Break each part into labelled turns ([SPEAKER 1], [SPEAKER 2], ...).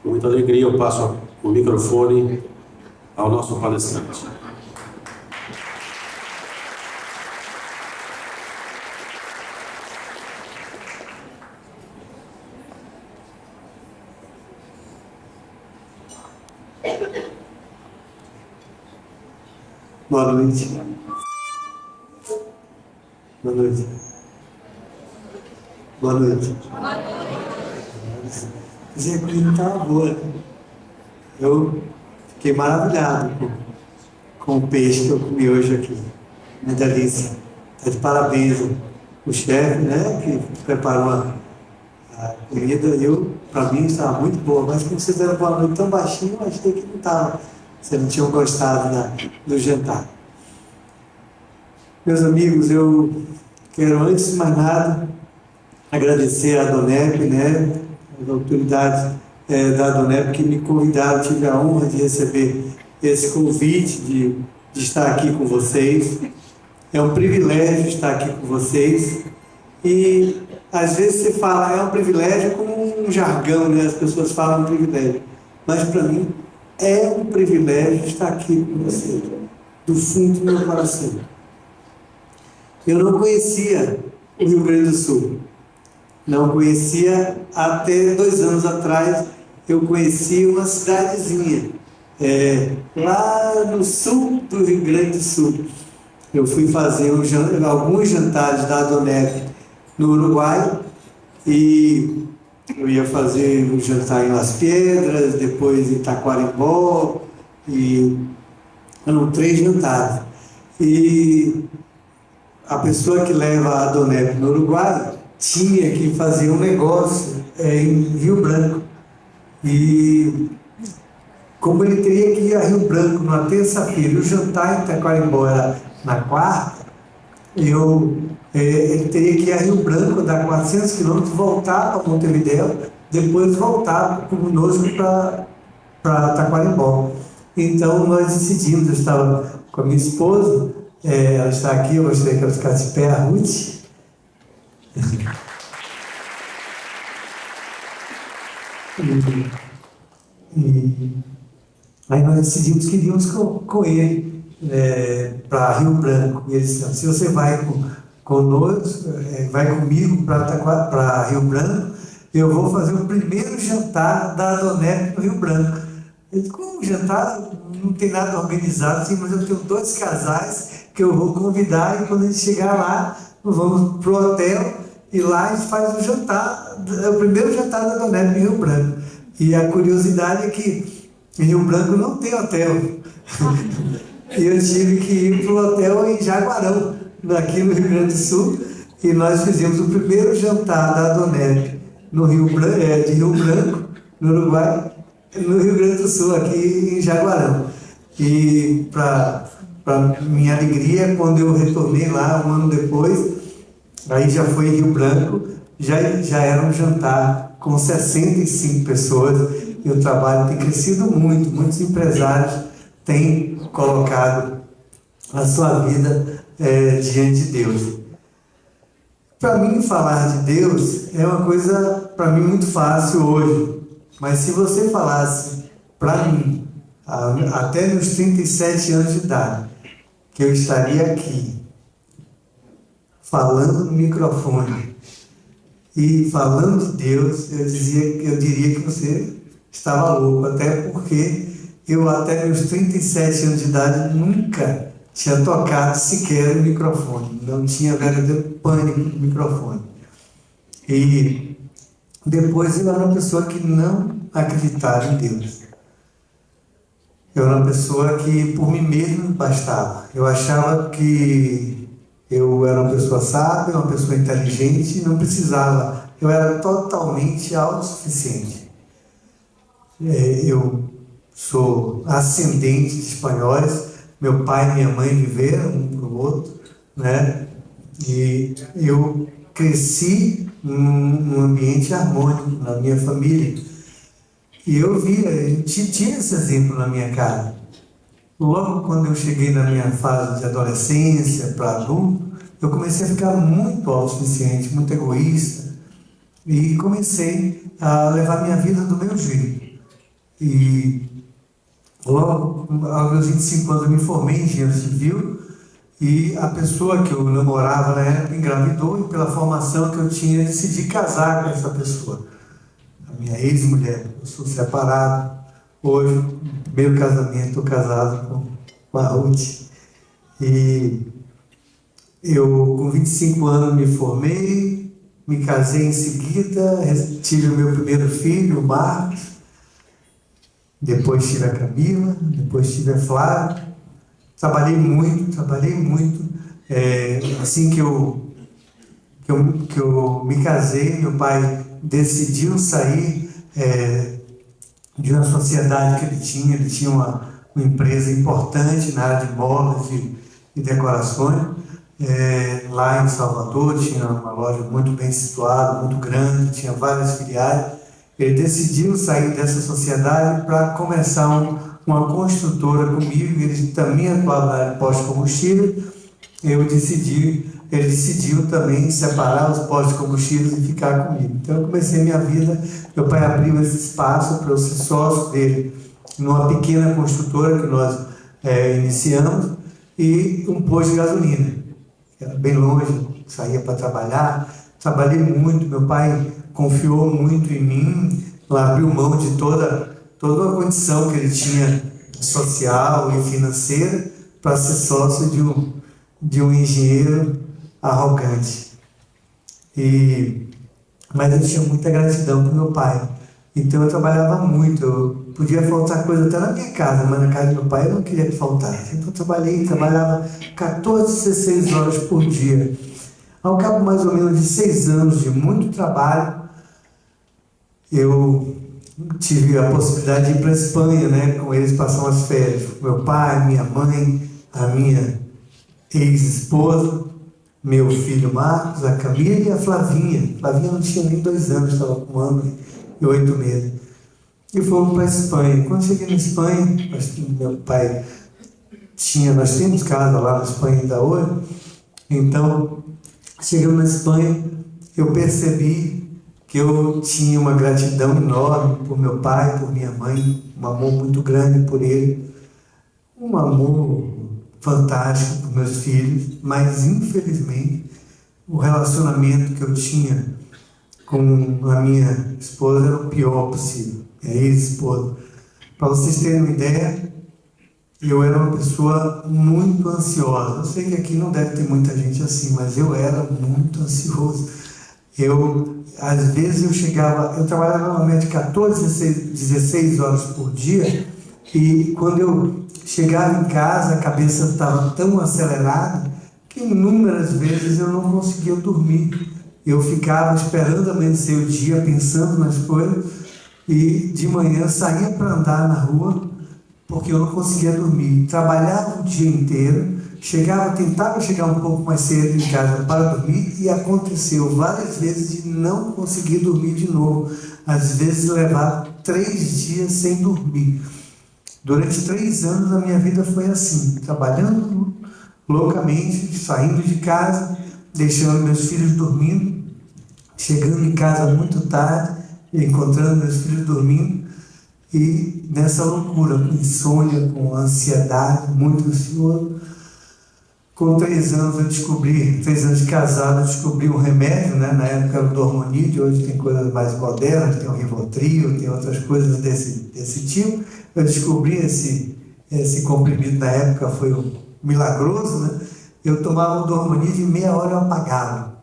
[SPEAKER 1] Com muita alegria eu passo o microfone ao nosso palestrante.
[SPEAKER 2] Boa noite. Boa noite. Boa noite. Dizer que ele estava boa. Eu fiquei maravilhado com o peixe que eu comi hoje aqui. Uma delícia. Está de parabéns o chefe, né, que preparou a comida. Para mim, estava muito boa. Mas como vocês deram boa noite tão baixinho, eu achei que não estava. Vocês não tinham gostado do jantar. Meus amigos, eu quero, antes de mais nada, agradecer a Donep, né, as autoridades da Donep que me convidaram, tive a honra de receber esse convite de estar aqui com vocês. É um privilégio estar aqui com vocês. E às vezes você fala, é um privilégio como um jargão, né? As pessoas falam privilégio. Mas para mim é um privilégio estar aqui com vocês, do fundo do meu coração. Eu não conhecia o Rio Grande do Sul. Não conhecia até 2 anos atrás. Eu conheci uma cidadezinha lá no sul do Rio Grande do Sul. Eu fui fazer alguns jantares da Donep no Uruguai e eu ia fazer um jantar em Las Piedras, depois em Taquarimbó, e eram 3 jantares. E a pessoa que leva a Donep no Uruguai tinha que fazer um negócio em Rio Branco. E como ele teria que ir a Rio Branco numa terça-feira, o jantar em Taquarimbó era na quarta, ele teria que ir a Rio Branco, dar 400 quilômetros, voltar para Montevidéu, depois voltar conosco para Taquarimbó. Então nós decidimos, eu estava com a minha esposa, ela está aqui, eu gostaria que ela ficasse de pé, a Ruth. Aí nós decidimos que iríamos com ele para Rio Branco. E ele disse, se você vai conosco, vai comigo para Rio Branco, eu vou fazer o primeiro jantar da Donep no Rio Branco. Eu disse, como um jantar? Não tem nada organizado, assim, mas eu tenho 2 casais que eu vou convidar, e quando a gente chegar lá, nós vamos para o hotel, e lá a gente faz o jantar, o primeiro jantar da Donep em Rio Branco. E a curiosidade é que em Rio Branco não tem hotel. E eu tive que ir para o hotel em Jaguarão, aqui no Rio Grande do Sul, e nós fizemos o primeiro jantar da Donep no de Rio Branco, no Uruguai, no Rio Grande do Sul, aqui em Jaguarão. E para minha alegria, quando eu retornei lá 1 ano depois, aí já foi em Rio Branco, já era um jantar com 65 pessoas, e o trabalho tem crescido muito. Muitos empresários têm colocado a sua vida diante de Deus. Para mim, falar de Deus é uma coisa, para mim, muito fácil hoje. Mas se você falasse para mim, até meus 37 anos de idade, que eu estaria aqui, falando no microfone e falando de Deus, eu diria que você estava louco, até porque eu até meus 37 anos de idade nunca tinha tocado sequer no microfone, não tinha verdadeiro pânico no microfone. E depois eu era uma pessoa que não acreditava em Deus. Eu era uma pessoa que por mim mesmo bastava. Eu achava que eu era uma pessoa sábia, uma pessoa inteligente, não precisava. Eu era totalmente autossuficiente. Eu sou ascendente de espanhóis. Meu pai e minha mãe viveram um para o outro, né? E eu cresci num ambiente harmônico na minha família. E eu tinha esse exemplo na minha casa. Logo quando eu cheguei na minha fase de adolescência para adulto, eu comecei a ficar muito autossuficiente, muito egoísta, e comecei a levar minha vida do meu jeito. E logo, aos meus 25 anos, eu me formei em engenheiro civil e a pessoa que eu namorava na época engravidou e pela formação que eu tinha, eu decidi casar com essa pessoa, a minha ex-mulher. Eu sou separado hoje, no primeiro casamento, estou casado com a Ruth. E eu, com 25 anos, me formei, me casei em seguida, tive o meu primeiro filho, o Marcos, depois tive a Camila, depois tive a Flávia. Trabalhei muito. Assim que eu me casei, meu pai decidiu sair de uma sociedade que ele tinha uma empresa importante na área de móveis e decorações. Lá em Salvador tinha uma loja muito bem situada, muito grande, tinha várias filiais. Ele decidiu sair dessa sociedade para começar uma construtora comigo. Ele também atuava na área de postos de combustível. Ele decidiu também separar os postos de combustíveis e ficar comigo. Então eu comecei minha vida, meu pai abriu esse espaço para eu ser sócio dele numa pequena construtora que nós iniciamos, e um posto de gasolina. Era bem longe, saía para trabalhar, trabalhei muito, meu pai confiou muito em mim, abriu mão de toda a condição que ele tinha social e financeira para ser sócio de um engenheiro arrogante. Mas eu tinha muita gratidão para meu pai, então eu trabalhava muito, eu podia faltar coisa até na minha casa, mas na casa do meu pai eu não queria que faltasse. Então eu trabalhava 14, 16 horas por dia. Ao cabo mais ou menos de 6 anos de muito trabalho, eu tive a possibilidade de ir para a Espanha, né, com eles passar umas férias. Meu pai, minha mãe, a minha ex-esposa, meu filho Marcos, a Camila e a Flavinha. Flavinha não tinha nem 2 anos, estava com 1 ano e 8 meses. E fomos para a Espanha. Quando cheguei na Espanha, meu pai nós temos casa lá na Espanha ainda hoje. Então, chegando na Espanha, eu percebi que eu tinha uma gratidão enorme por meu pai, por minha mãe, um amor muito grande por ele, um amor fantástico por meus filhos, mas infelizmente o relacionamento que eu tinha com a minha esposa era o pior possível, minha ex-esposa. Para vocês terem uma ideia, eu era uma pessoa muito ansiosa. Eu sei que aqui não deve ter muita gente assim, mas eu era muito ansioso. Às vezes eu trabalhava normalmente 14, 16 horas por dia, e quando eu chegava em casa, a cabeça estava tão acelerada que inúmeras vezes eu não conseguia dormir. Eu ficava esperando amanhecer o dia, pensando nas coisas, e de manhã saía para andar na rua, porque eu não conseguia dormir. Trabalhava o dia inteiro, tentava chegar um pouco mais cedo em casa para dormir, e aconteceu várias vezes de não conseguir dormir de novo. Às vezes levar 3 dias sem dormir. Durante 3 anos a minha vida foi assim, trabalhando loucamente, saindo de casa, deixando meus filhos dormindo, chegando em casa muito tarde, encontrando meus filhos dormindo, e nessa loucura, com insônia, com ansiedade, muito ansioso. Com 3 anos 3 anos de casado, eu descobri um remédio, né? Na época era o Dormonide, hoje tem coisas mais modernas, tem o Rivotril, tem outras coisas desse tipo. Eu descobri esse comprimido, na época foi milagroso, né? Eu tomava o Dormonide e meia hora eu apagava.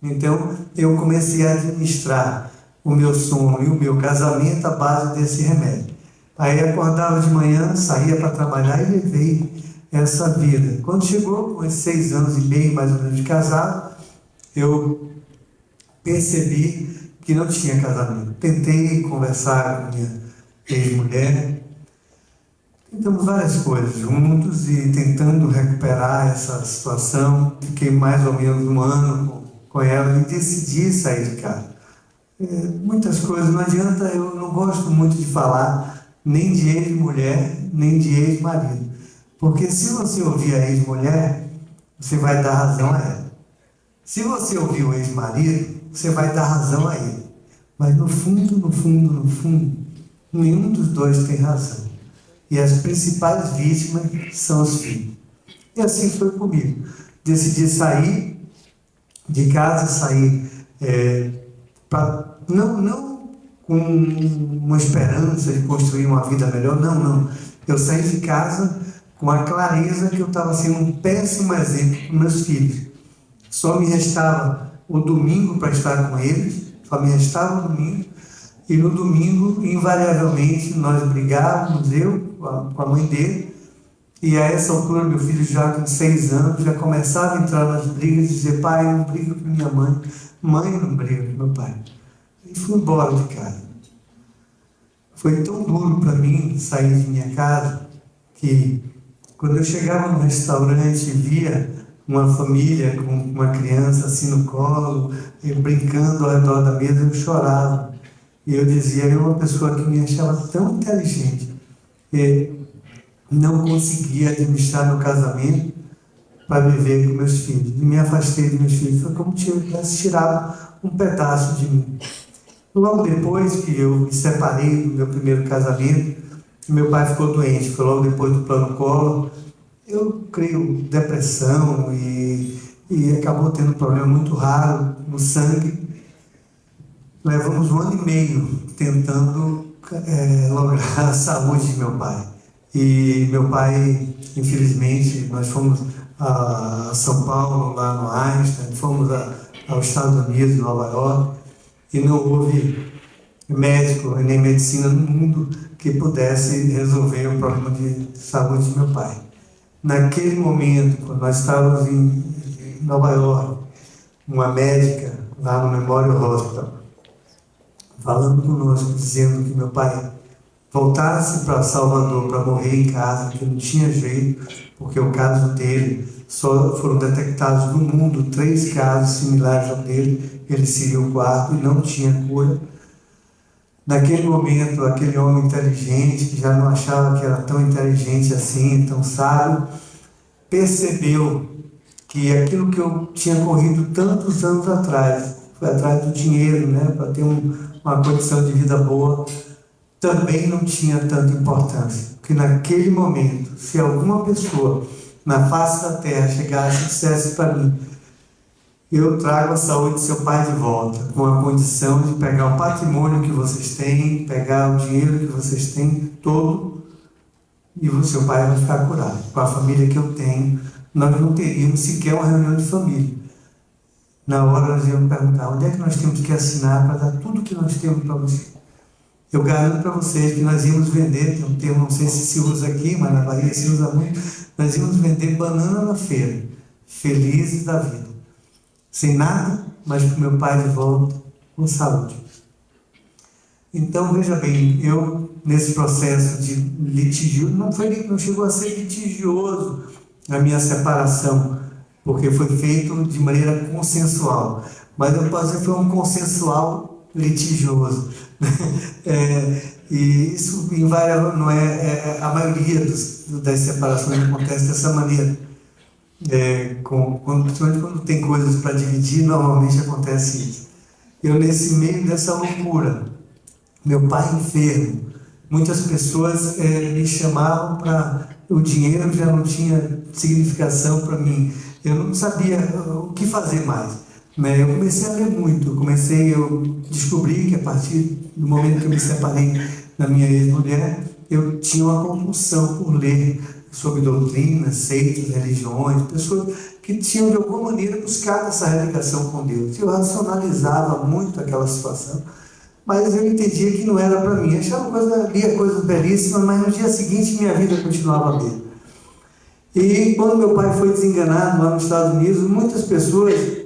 [SPEAKER 2] Então eu comecei a administrar o meu sono e o meu casamento à base desse remédio. Aí acordava de manhã, saía para trabalhar e levei essa vida. Quando chegou com esses 6 anos e meio mais ou menos de casado, eu percebi que não tinha casamento. Tentei conversar com minha ex-mulher, tentamos várias coisas juntos e tentando recuperar essa situação. Fiquei mais ou menos 1 ano com ela e decidi sair de casa. Muitas coisas, não adianta, eu não gosto muito de falar nem de ex-mulher, nem de ex-marido. Porque se você ouvir a ex-mulher, você vai dar razão a ela. Se você ouvir o ex-marido, você vai dar razão a ele. Mas no fundo, nenhum dos dois tem razão. E as principais vítimas são os filhos. E assim foi comigo. Decidi sair de casa, sair não com uma esperança de construir uma vida melhor, não. Eu saí de casa com a clareza que eu estava sendo um péssimo exemplo para meus filhos. Só me restava o domingo para estar com eles, só me restava o domingo, e no domingo, invariavelmente, nós brigávamos, eu com a mãe dele, e a essa altura, meu filho já com 6 anos, já começava a entrar nas brigas e dizer: pai, não briga com minha mãe, mãe não briga com meu pai. E fui embora de casa. Foi tão duro para mim sair de minha casa que, quando eu chegava no restaurante e via uma família com uma criança assim no colo, brincando ao redor da mesa, eu chorava. E eu dizia: eu, uma pessoa que me achava tão inteligente, não conseguia administrar meu casamento para viver com meus filhos. E me afastei dos meus filhos. Foi como se eu tivesse tirado um pedaço de mim. Logo depois que eu me separei do meu primeiro casamento, meu pai ficou doente. Foi logo depois do plano Collor. Eu creio depressão e acabou tendo um problema muito raro no sangue. Levamos 1 ano e meio tentando lograr a saúde de meu pai. E meu pai, infelizmente, nós fomos a São Paulo, lá no Einstein, fomos aos Estados Unidos, Nova York, e não houve médico nem medicina no mundo que pudesse resolver o problema de saúde de meu pai. Naquele momento, quando nós estávamos em Nova York, uma médica lá no Memorial Hospital, falando conosco, dizendo que meu pai voltasse para Salvador para morrer em casa, que não tinha jeito, porque o caso dele, só foram detectados no mundo 3 casos similares ao dele, ele seria o 4º e não tinha cura. Naquele momento, aquele homem inteligente, que já não achava que era tão inteligente assim, tão sábio, percebeu que aquilo que eu tinha corrido tantos anos atrás, foi atrás do dinheiro, né, para ter uma condição de vida boa, também não tinha tanta importância. Porque naquele momento, se alguma pessoa na face da terra chegasse e dissesse para mim: eu trago a saúde do seu pai de volta, com a condição de pegar o patrimônio que vocês têm, pegar o dinheiro que vocês têm todo, e o seu pai vai ficar curado. Com a família que eu tenho, nós não teríamos sequer uma reunião de família. Na hora nós íamos perguntar: onde é que nós temos que assinar para dar tudo que nós temos para você? Eu garanto para vocês que nós íamos vender, tem um termo, não sei se usa aqui, mas na Bahia se usa muito, nós íamos vender banana na feira, felizes da vida. Sem nada, mas com meu pai de volta, com saúde. Então, veja bem, eu, nesse processo de litígio, não chegou a ser litigioso a minha separação, porque foi feito de maneira consensual. Mas eu posso dizer que foi um consensual litigioso. E isso não é a maioria das separações acontece dessa maneira. Principalmente quando tem coisas para dividir, normalmente acontece isso. Eu, nesse meio dessa loucura, meu pai enfermo, muitas pessoas me chamavam para... O dinheiro já não tinha significação para mim. Eu não sabia o que fazer mais. Eu comecei a ler muito. Eu descobri que, a partir do momento que eu me separei da minha ex-mulher, eu tinha uma compulsão por ler sobre doutrinas, seitas, religiões, pessoas que tinham de alguma maneira buscado essa religação com Deus. Eu racionalizava muito aquela situação, mas eu entendia que não era para mim. Lia coisas belíssimas, mas no dia seguinte minha vida continuava a mesma. E quando meu pai foi desenganado lá nos Estados Unidos, muitas pessoas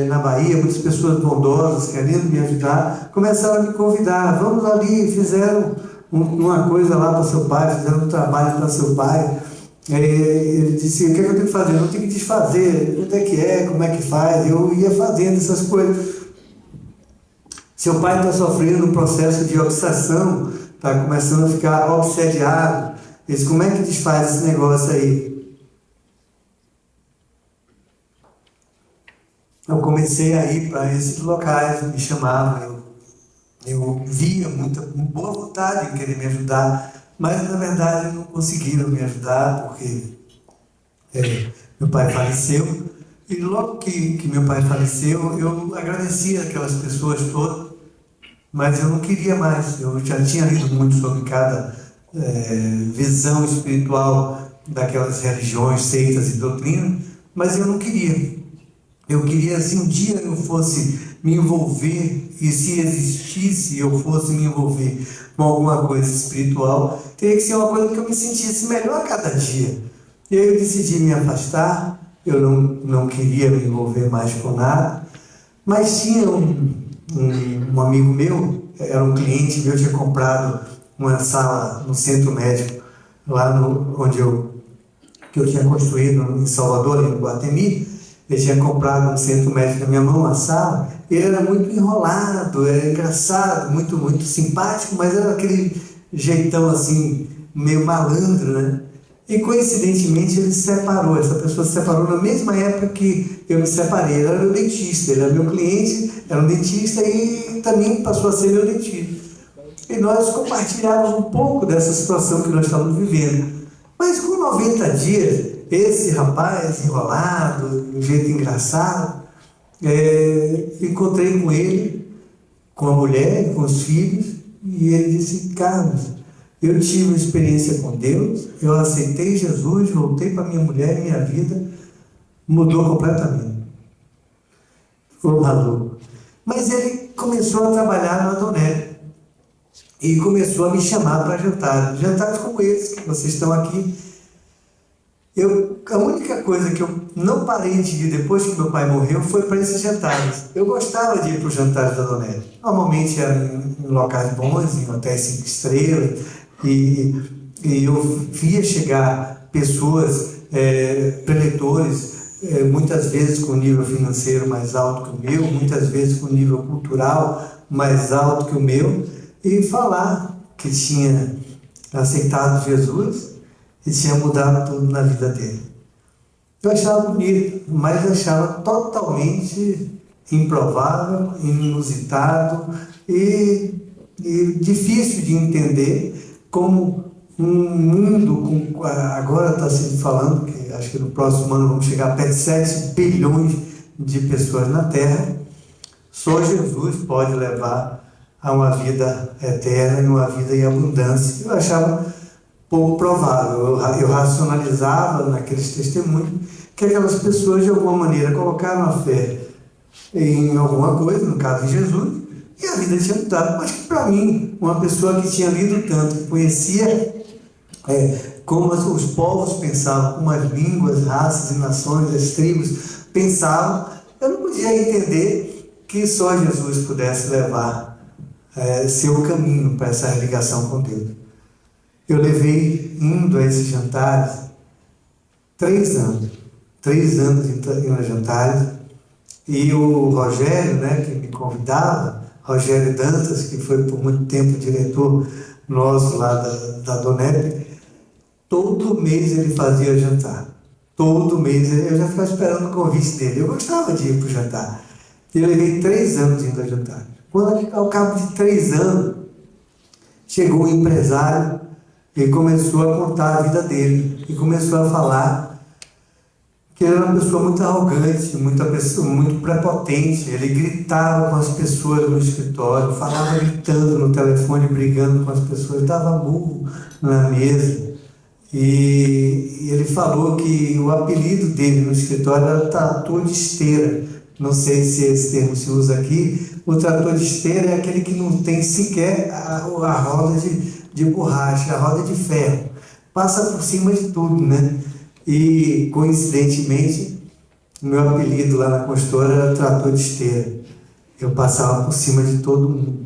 [SPEAKER 2] na Bahia, muitas pessoas bondosas, querendo me ajudar, começaram a me convidar: vamos ali, fizeram uma coisa lá para seu pai, fizeram um trabalho para seu pai. Ele disse: o que é que eu tenho que fazer? Eu tenho que desfazer, onde é, como é que faz? Eu ia fazendo essas coisas. Seu pai está sofrendo um processo de obsessão, está começando a ficar obsediado. Ele disse: como é que desfaz esse negócio aí? Eu comecei a ir para esses locais, me chamavam, eu eu via muita boa vontade em querer me ajudar, mas na verdade não conseguiram me ajudar porque meu pai faleceu. E logo que meu pai faleceu, eu agradeci aquelas pessoas todas, mas eu não queria mais. Eu já tinha lido muito sobre cada visão espiritual daquelas religiões, seitas e doutrinas, mas eu não queria. Eu queria, se um dia eu fosse me envolver, e se existisse eu fosse me envolver com alguma coisa espiritual, teria que ser uma coisa que eu me sentisse melhor a cada dia. E aí eu decidi me afastar, eu não queria me envolver mais com nada, mas tinha um amigo meu, era um cliente meu, tinha comprado uma sala no centro médico, lá que eu tinha construído em Salvador, em Guatemi. Ele tinha comprado no centro médico da minha mão uma sala. Ele era muito enrolado, era engraçado, muito, muito simpático, mas era aquele jeitão assim, meio malandro, né? E coincidentemente ele se separou, essa pessoa se separou na mesma época que eu me separei. Ele era meu dentista, ele era meu cliente, era um dentista e também passou a ser meu dentista. E nós compartilhávamos um pouco dessa situação que nós estávamos vivendo. Mas com 90 dias, esse rapaz enrolado, de um jeito engraçado, encontrei com ele, com a mulher, com os filhos, e ele disse: Carlos, eu tive uma experiência com Deus, eu aceitei Jesus, voltei para minha mulher e minha vida mudou completamente. Foi maluco. Mas ele começou a trabalhar na Adonai e começou a me chamar para jantares como esse que vocês estão aqui. A única coisa que eu não parei de ir depois que meu pai morreu foi para esses jantares. Eu gostava de ir para os jantares da Adonai. Normalmente eram em locais bons, em hotéis 5 estrelas, e eu via chegar pessoas, preletores, muitas vezes com nível financeiro mais alto que o meu, muitas vezes com nível cultural mais alto que o meu, e falar que tinha aceitado Jesus e tinha mudado tudo na vida dele. Eu achava bonito, mas achava totalmente improvável, inusitado e difícil de entender como um mundo com... Agora está se falando que acho que no próximo ano vamos chegar a perto de 7 bilhões de pessoas na Terra. Só Jesus pode levar a uma vida eterna e uma vida em abundância. Eu achava pouco provável. Eu racionalizava naqueles testemunhos que aquelas pessoas de alguma maneira colocaram a fé em alguma coisa, no caso de Jesus, e a vida tinha mudado. Mas que para mim, uma pessoa que tinha lido tanto, que conhecia como os povos pensavam, como as línguas, raças e nações, as tribos pensavam, eu não podia entender que só Jesus pudesse levar seu caminho para essa ligação com Deus. Eu levei, indo a esses jantares, 3 anos. 3 anos indo a jantares. E o Rogério, que me convidava, Rogério Dantas, que foi por muito tempo diretor nosso lá da Donep, todo mês ele fazia jantar. Todo mês, eu já ficava esperando o convite dele. Eu gostava de ir para o jantar. Eu levei 3 anos indo a jantar. Quando, ao cabo de 3 anos, chegou um empresário e começou a contar a vida dele. E começou a falar que ele era uma pessoa muito arrogante, muito prepotente. Ele gritava com as pessoas no escritório, falava gritando no telefone, brigando com as pessoas, dava murro na mesa. E ele falou que o apelido dele no escritório era trator de esteira. Não sei se esse termo se usa aqui. O trator de esteira é aquele que não tem sequer a roda de borracha, a roda de ferro. Passa por cima de tudo, né? E, coincidentemente, o meu apelido lá na consultora era trator de esteira. Eu passava por cima de todo mundo.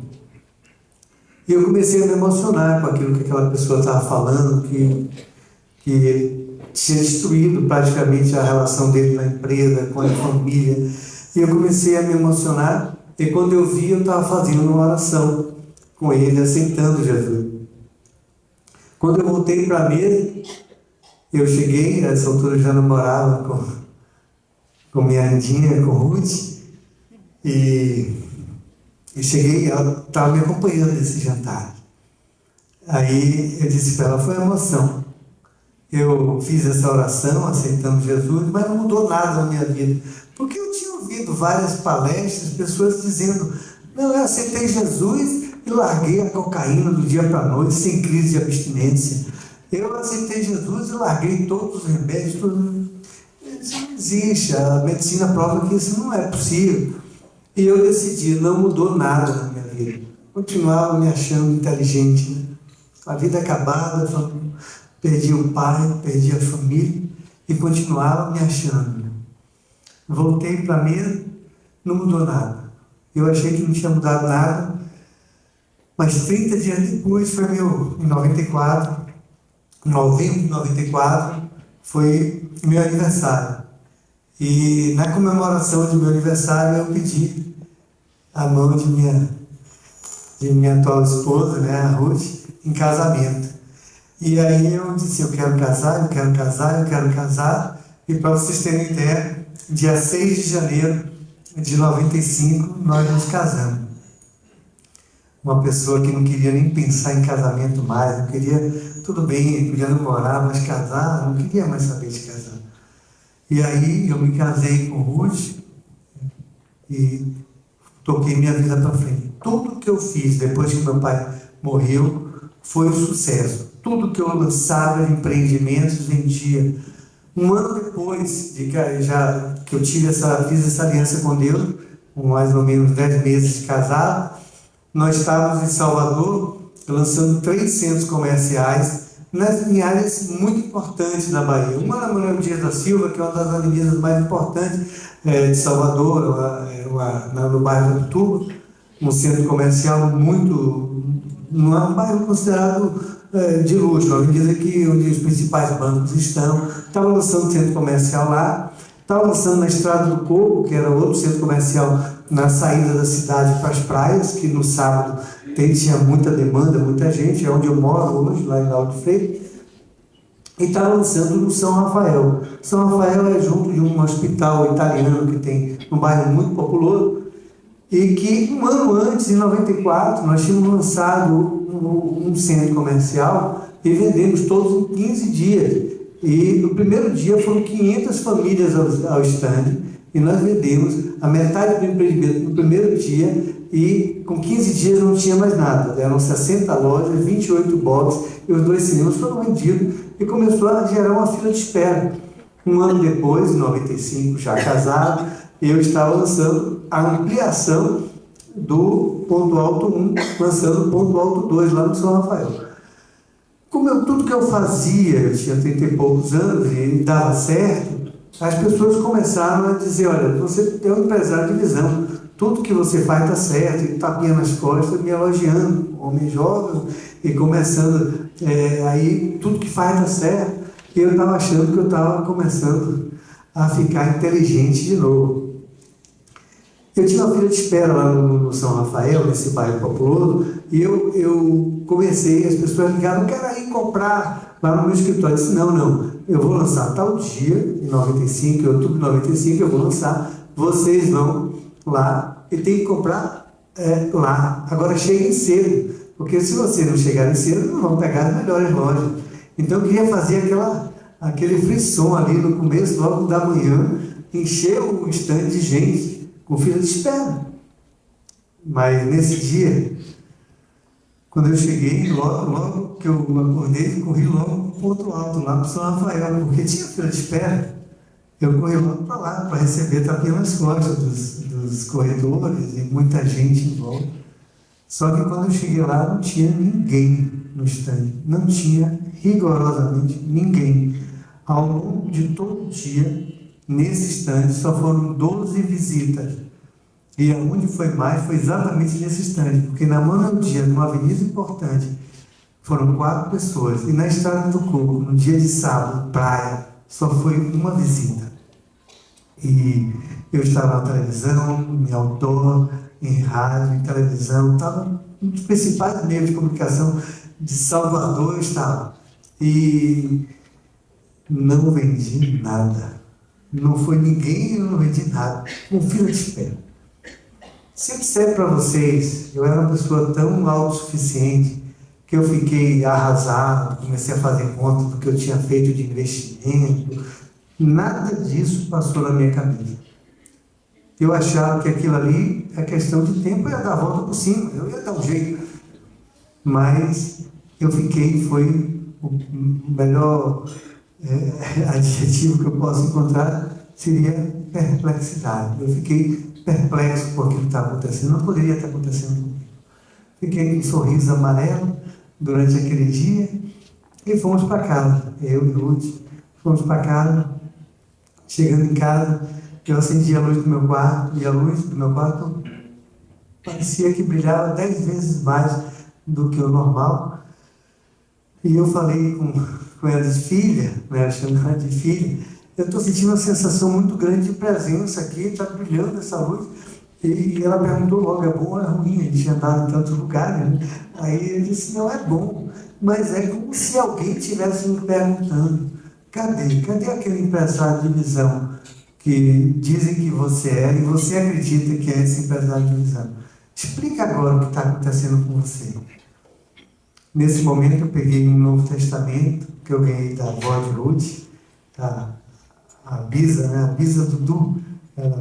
[SPEAKER 2] E eu comecei a me emocionar com aquilo que aquela pessoa estava falando, que ele tinha destruído praticamente a relação dele na empresa, com a família. E eu comecei a me emocionar, e quando eu vi, eu estava fazendo uma oração com ele, aceitando Jesus. Quando eu voltei para a mesa, eu cheguei, nessa altura eu já namorava com minha Andinha, com Ruth, e E cheguei, ela estava me acompanhando nesse jantar. Aí eu disse para ela, foi emoção. Eu fiz essa oração, aceitando Jesus, mas não mudou nada na minha vida. Porque eu tinha ouvido várias palestras, pessoas dizendo, não, eu aceitei Jesus e larguei a cocaína do dia para a noite, sem crise de abstinência. Eu aceitei Jesus e larguei todos os remédios. Isso não existe, a medicina prova que isso não é possível. E eu decidi, não mudou nada na minha vida. Continuava me achando inteligente, né? A vida acabada, perdi o pai, perdi a família e continuava me achando. Voltei para mim, não mudou nada. Eu achei que não tinha mudado nada, mas 30 dias depois, foi em 94, em novembro de 94, foi meu aniversário. E na comemoração do meu aniversário eu pedi a mão de minha atual esposa, né, a Ruth, em casamento. E aí eu disse, eu quero casar, eu quero casar, eu quero casar. E para vocês terem ideia, dia 6 de janeiro de 95, nós nos casamos. Uma pessoa que não queria nem pensar em casamento mais, não queria, tudo bem, podia namorar, mas casar, não queria mais saber de casar. E aí eu me casei com Ruth e toquei minha vida para frente. Tudo que eu fiz depois que meu pai morreu foi um sucesso. Tudo que eu lançava de empreendimentos vendia. Um ano depois de que eu fiz essa aliança com Deus, com mais ou menos 10 meses de casado, nós estávamos em Salvador lançando 3 centros comerciais em áreas muito importantes da Bahia. Uma na Manuel Dias da Silva, que é uma das avenidas mais importantes de Salvador, no bairro do Tubo, um centro comercial não é um bairro considerado de luxo, uma avenida onde os principais bancos estão. Estava lançando centro comercial lá, estava lançando na Estrada do Coco, que era outro centro comercial na saída da cidade para as praias, que no sábado tinha muita demanda, muita gente, é onde eu moro hoje, lá em Lauro de Freitas. E estava lançando no São Rafael. São Rafael é junto de um hospital italiano que tem um bairro muito populoso, e que um ano antes, em 94, nós tínhamos lançado um centro comercial e vendemos todos em 15 dias. E no primeiro dia foram 500 famílias ao stand, e nós vendemos a metade do empreendimento no primeiro dia, e com 15 dias não tinha mais nada. Eram 60 lojas, 28 boxes, e os 2 cinemas foram vendidos, e começou a gerar uma fila de espera. Um ano depois, em 95, já casado, eu estava lançando a ampliação do Ponto Alto 1, lançando o Ponto Alto 2 lá no São Rafael. Tudo que eu fazia, eu tinha 30 e poucos anos e dava certo, as pessoas começaram a dizer, olha, você é um empresário de visão, tudo que você faz está certo, e tapinha nas costas, me elogiando, homem jovem, e começando, aí tudo que faz está certo, e eu estava achando que eu estava começando a ficar inteligente de novo. Eu tinha uma fila de espera lá no São Rafael, nesse bairro populoso, e eu comecei, as pessoas ligaram, quero ir comprar lá no meu escritório. Eu disse, não, eu vou lançar tal dia, em 95, em outubro de 95, eu vou lançar, vocês vão lá e tem que comprar lá. Agora cheguem cedo, porque se vocês não chegarem cedo, não vão pegar as melhores lojas. Então eu queria fazer aquele frisson ali no começo, logo da manhã, encher o stand de gente, com fila de espera. Mas nesse dia, quando eu cheguei, logo que eu acordei, corri logo para o Ponto Alto, lá para o São Rafael, porque tinha fila de espera. Eu corri logo para lá, para receber tapinha nas costas dos corredores e muita gente em volta. Só que quando eu cheguei lá, não tinha ninguém no stand. Não tinha rigorosamente ninguém. Ao longo de todo o dia, nesse stand, só foram 12 visitas. E aonde foi mais foi exatamente nesse stand, porque na Manuel Dias, numa avenida importante, foram 4 pessoas. E na Estrada do Coco, no dia de sábado, praia, só foi uma visita. E eu estava na televisão, em outdoor, em rádio, em televisão, estava nos principais meios de comunicação de Salvador, eu estava. E não vendi nada. Não foi ninguém, eu não vendi nada. Com fila de espera. Se eu disser para vocês, eu era uma pessoa tão autossuficiente que eu fiquei arrasado, comecei a fazer conta do que eu tinha feito de investimento, nada disso passou na minha cabeça. Eu achava que aquilo ali é questão de tempo, eu ia dar a volta por cima, eu ia dar um jeito. Mas eu fiquei, foi o melhor adjetivo que eu posso encontrar, seria perplexidade. Eu fiquei perplexo por aquilo que estava acontecendo, não poderia estar acontecendo comigo. Fiquei com um sorriso amarelo durante aquele dia e fomos para casa, eu e Ruth, fomos para casa. Chegando em casa, eu acendi a luz do meu quarto e a luz do meu quarto parecia que brilhava 10 vezes mais do que o normal. E eu falei com ela de filha, né, chamando ela de filha, eu estou sentindo uma sensação muito grande de presença aqui, está brilhando essa luz. E ela perguntou logo, é bom ou é ruim? Ele tinha andado em tantos lugares, né? Aí ele disse, não, é bom, mas é como se alguém estivesse me perguntando, cadê aquele empresário de visão que dizem que você é e você acredita que é esse empresário de visão? Explica agora o que está acontecendo com você. Nesse momento eu peguei um Novo Testamento que eu ganhei da avó de Ruth, a Bisa, né? A Bisa Dudu.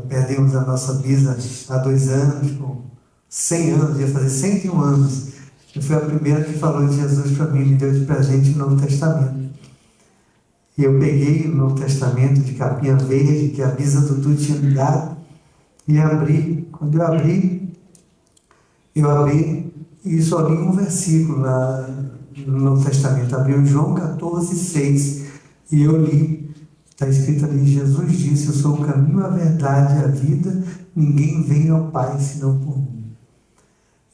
[SPEAKER 2] Perdemos a nossa Bisa há 2 anos, com 100 anos, ia fazer 101 anos. E foi a primeira que falou de Jesus para mim, me deu de presente o Novo Testamento. E eu peguei o Novo Testamento de capinha verde, que a Bisa Dudu tinha me dado, e abri. Quando eu abri e só li um versículo no Novo Testamento. Abri o João 14,6, e eu li. Está escrito ali, Jesus disse, eu sou o caminho, a verdade e a vida, ninguém vem ao Pai senão por mim.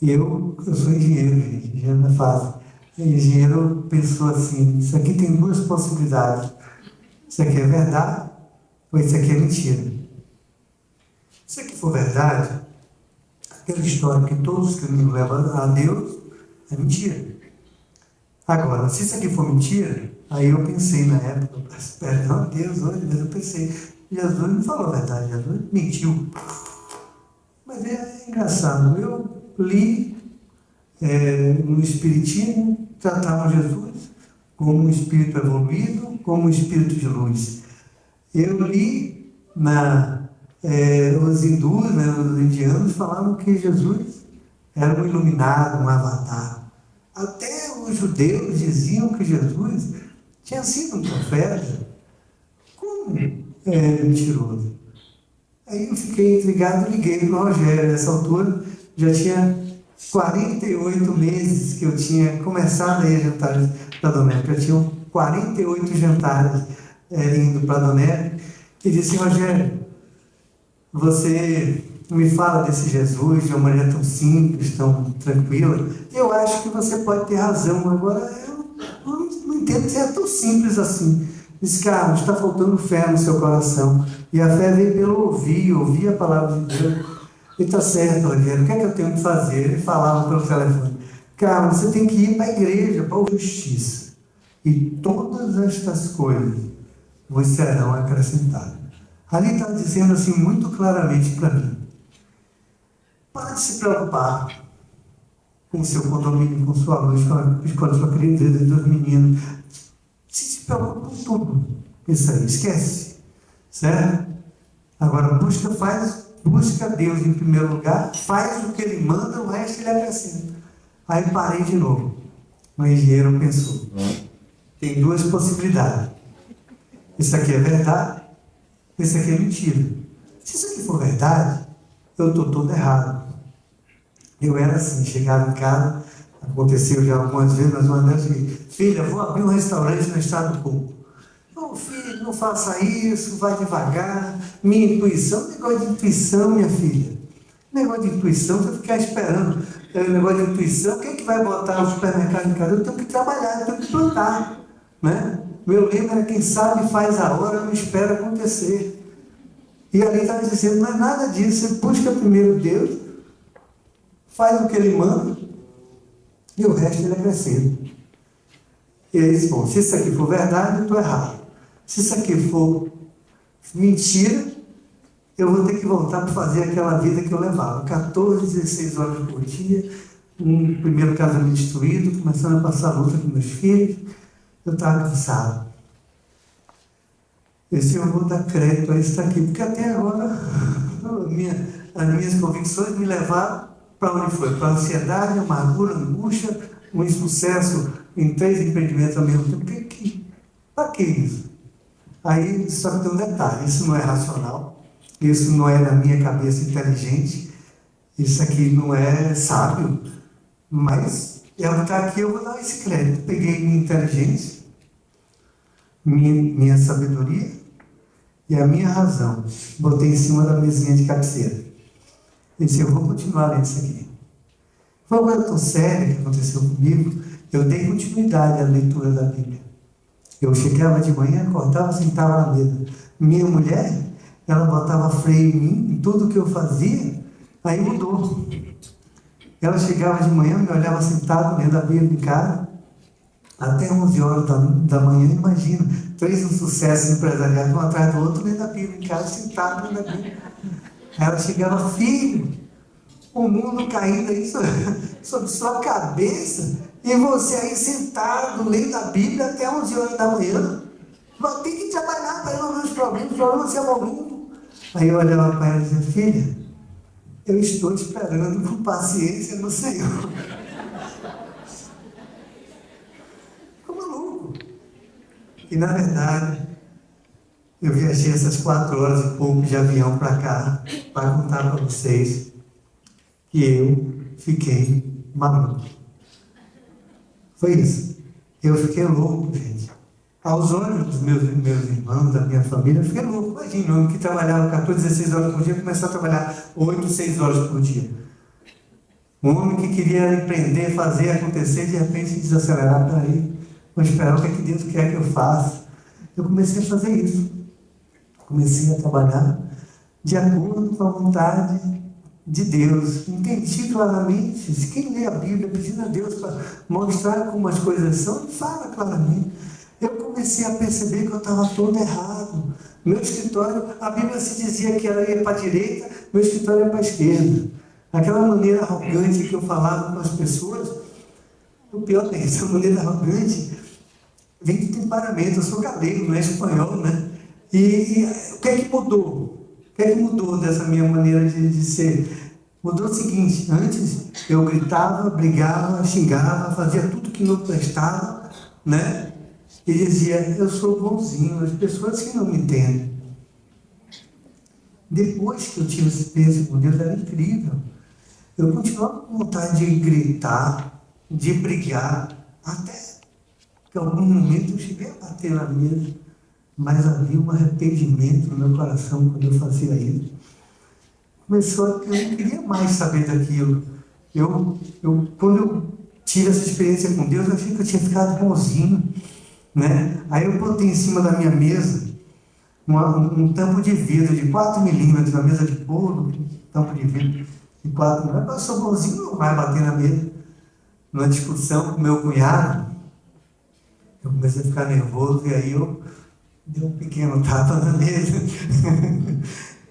[SPEAKER 2] E eu sou engenheiro, gente, engenheiro não é fácil. O engenheiro pensou assim, isso aqui tem 2 possibilidades. Isso aqui é verdade ou isso aqui é mentira. Se aqui for verdade, aquela história que todos os caminhos levam a Deus é mentira. Agora, se isso aqui for mentira, aí eu pensei na época, perdão a Deus hoje, mas eu pensei, Jesus não falou a verdade, Jesus mentiu. Mas é engraçado, eu li no Espiritismo, tratavam Jesus como um espírito evoluído, como um espírito de luz. Eu li os hindus, né, os indianos, falavam que Jesus era um iluminado, um avatar. Até os judeus diziam que Jesus tinha sido um profeta. Como mentiroso? Aí eu fiquei intrigado e liguei para o Rogério. Nessa altura já tinha 48 meses que eu tinha começado a ir a jantares para a Dona Érica. Já tinham 48 jantares indo para a Dona Érica. E disse, Rogério, você me fala desse Jesus de uma maneira tão simples, tão tranquila. Eu acho que você pode ter razão. Agora, eu não entendo se é tão simples assim. Disse, Carlos, está faltando fé no seu coração. E a fé veio pelo ouvir a palavra de Deus. E está certo, Rogério, o que é que eu tenho que fazer? Ele falava pelo telefone, Carlos, você tem que ir para a igreja, para a justiça. E todas estas coisas vos serão acrescentadas. Ali está dizendo assim muito claramente para mim, para de se preocupar com o seu condomínio, com sua luz, com a escola, sua criança, dos meninos. Se preocupa com tudo. Isso aí, esquece. Certo? Agora, busca Deus em primeiro lugar, faz o que Ele manda, o resto Ele acrescenta. Aí parei de novo. O engenheiro pensou, tem 2 possibilidades. Isso aqui é verdade, isso aqui é mentira. Se isso aqui for verdade, eu estou todo errado. Eu era assim, chegava em casa, aconteceu já algumas vezes, mas uma delas, filha, vou abrir um restaurante no estado do Coco. Não, filho, não faça isso, vai devagar. Minha intuição, negócio de intuição, minha filha. Negócio de intuição, você ficar esperando. Negócio de intuição, quem é que vai botar o supermercado em casa? Eu tenho que trabalhar, eu tenho que plantar. Né? Meu lema era, quem sabe faz a hora, não espera acontecer. E ali estava dizendo, não é nada disso, você busca primeiro Deus, faz o que Ele manda, e o resto Ele acrescenta. E ele disse, bom, se isso aqui for verdade, eu estou errado. Se isso aqui for mentira, eu vou ter que voltar para fazer aquela vida que eu levava, 14, 16 horas por dia, um primeiro casamento destruído, começando a passar luta com meus filhos, eu estava cansado. Esse eu vou dar crédito a isso aqui, porque até agora as minhas convicções me levaram para onde foi? Para a ansiedade, amargura, angústia, um insucesso em 3 empreendimentos ao mesmo tempo. Para que isso? Aí só que tem um detalhe, isso não é racional, isso não é na minha cabeça inteligente, isso aqui não é sábio, mas está aqui, eu vou dar esse crédito. Peguei minha inteligência, minha sabedoria e a minha razão, botei em cima da mesinha de cabeceira. E disse, eu vou continuar lendo isso aqui. Foi uma coisa tão séria que aconteceu comigo, eu dei continuidade à leitura da Bíblia. Eu chegava de manhã, acordava, sentava na mesa. Minha mulher, ela botava freio em mim, em tudo que eu fazia, aí mudou. Ela chegava de manhã, me olhava sentado, lendo a Bíblia em casa, até 11 horas da manhã, imagina, 3 insucessos empresariais, um atrás do outro, lendo a Bíblia em casa, sentado lendo a Bíblia. Aí ela chegava, filho, o mundo caindo aí sobre sua cabeça, e você aí sentado, lendo a Bíblia até 11 horas da manhã, vai ter que trabalhar para resolver os problemas é o mundo. Aí eu olhava para ela e dizia, filha, eu estou esperando com paciência no Senhor. Ficou maluco. E na verdade, eu viajei essas 4 horas e pouco de avião para cá, para contar para vocês que eu fiquei maluco. Foi isso. Eu fiquei louco, gente. Aos olhos dos meus irmãos, da minha família, eu fiquei louco. Imagina, um homem que trabalhava 14, 16 horas por dia, começar a trabalhar 8, 6 horas por dia. Um homem que queria empreender, fazer acontecer, de repente desacelerar. Peraí, vou esperar o que é que Deus quer que eu faça. Eu comecei a fazer isso. Comecei a trabalhar de acordo com a vontade de Deus. Entendi claramente. Se quem lê a Bíblia pedindo a Deus para mostrar como as coisas são, ele fala claramente. Eu comecei a perceber que eu estava todo errado. Meu escritório, a Bíblia se dizia que ela ia para a direita, meu escritório ia para a esquerda. Aquela maneira arrogante que eu falava com as pessoas, o pior é essa maneira arrogante vem de temperamento. Eu sou galego, não é espanhol, né? E o que é que mudou? O que é que mudou dessa minha maneira de ser? Mudou o seguinte, antes eu gritava, brigava, xingava, fazia tudo que não prestava, né? E dizia, eu sou bonzinho, as pessoas que não me entendem. Depois que eu tive esse experiência com Deus, era incrível. Eu continuava com vontade de gritar, de brigar, até que em algum momento eu cheguei a bater na mesa, mas havia um arrependimento no meu coração quando eu fazia isso. Começou que eu não queria mais saber daquilo. Quando eu tive essa experiência com Deus, eu achei que eu tinha ficado bonzinho, né? Aí eu botei em cima da minha mesa um tampo de vidro de 4 milímetros, na mesa de bolo, um tampo de vidro de 4 milímetros. Eu sou bonzinho, não vai bater na mesa. Numa discussão com meu cunhado, eu comecei a ficar nervoso e aí eu dei um pequeno tapa na mesa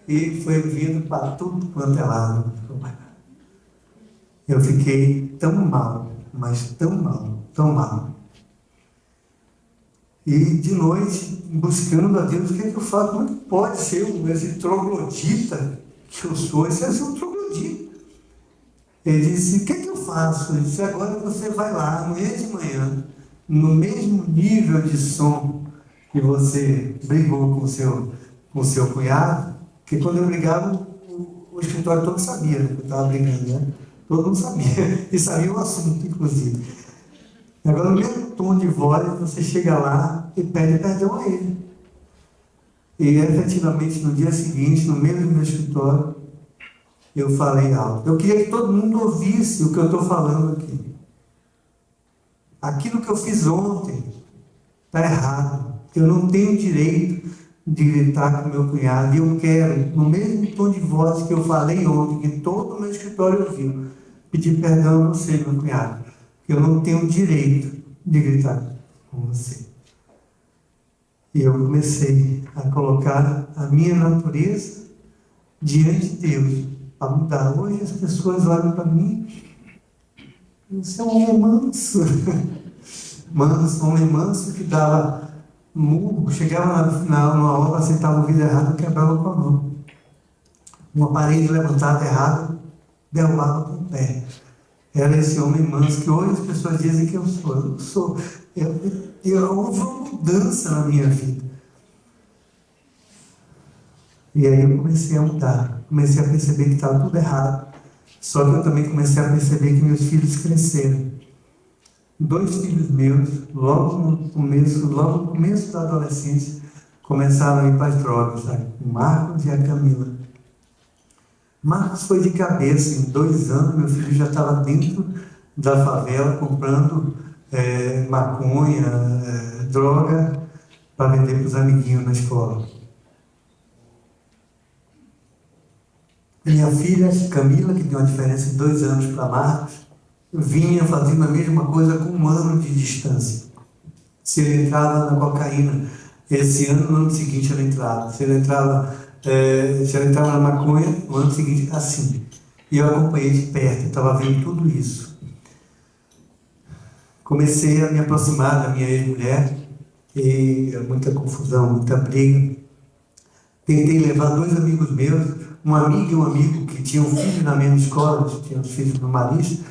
[SPEAKER 2] e foi vindo para tudo quanto é lado. Eu fiquei tão mal, mas tão mal, tão mal. E de noite, buscando a Deus, o que é que eu faço? Como é que pode ser esse troglodita que eu sou? Esse é um troglodita. Ele disse, o que é que eu faço? Ele disse, agora você vai lá, amanhã de manhã, no mesmo nível de som que você brigou com o seu cunhado, porque quando eu brigava, o escritório todo sabia, né, que eu estava brigando, né? Todo mundo sabia, e sabia o assunto, inclusive. Agora, no mesmo tom de voz, você chega lá e pede perdão a ele. E, efetivamente, no dia seguinte, no meio do meu escritório, eu falei alto. Eu queria que todo mundo ouvisse o que eu estou falando aqui. Aquilo que eu fiz ontem está errado. Eu não tenho direito de gritar com meu cunhado. E eu quero, no mesmo tom de voz que eu falei ontem, que todo o meu escritório ouviu, pedir perdão a você, meu cunhado. Eu não tenho direito de gritar com você. E eu comecei a colocar a minha natureza diante de Deus para mudar. Hoje as pessoas olham para mim, você é um homem manso, manso, homem manso que dava murro, chegava numa hora, aceitava o vidro errado e quebrava com a mão. Uma parede levantada errada, derrubava com o pé. Era esse homem manso que hoje as pessoas dizem que eu sou. Houve uma mudança na minha vida. E aí eu comecei a mudar, comecei a perceber que estava tudo errado. Só que eu também comecei a perceber que meus filhos cresceram. 2 filhos meus, logo no começo da adolescência, começaram a ir para as drogas, sabe? O Marcos e a Camila. Marcos foi de cabeça, em 2 anos meu filho já estava dentro da favela comprando maconha, droga, para vender para os amiguinhos na escola. Minha filha, Camila, que tem uma diferença de 2 anos para Marcos, vinha fazendo a mesma coisa com 1 ano de distância. Se ele entrava na cocaína, esse ano, no ano seguinte ela entrava. Se ela entrava na maconha, no ano seguinte, assim. E eu acompanhei de perto, estava vendo tudo isso. Comecei a me aproximar da minha ex-mulher, e muita confusão, muita briga. Tentei levar 2 amigos meus, um amigo e um amigo que tinham filhos na mesma escola, tinham os filhos no Marista,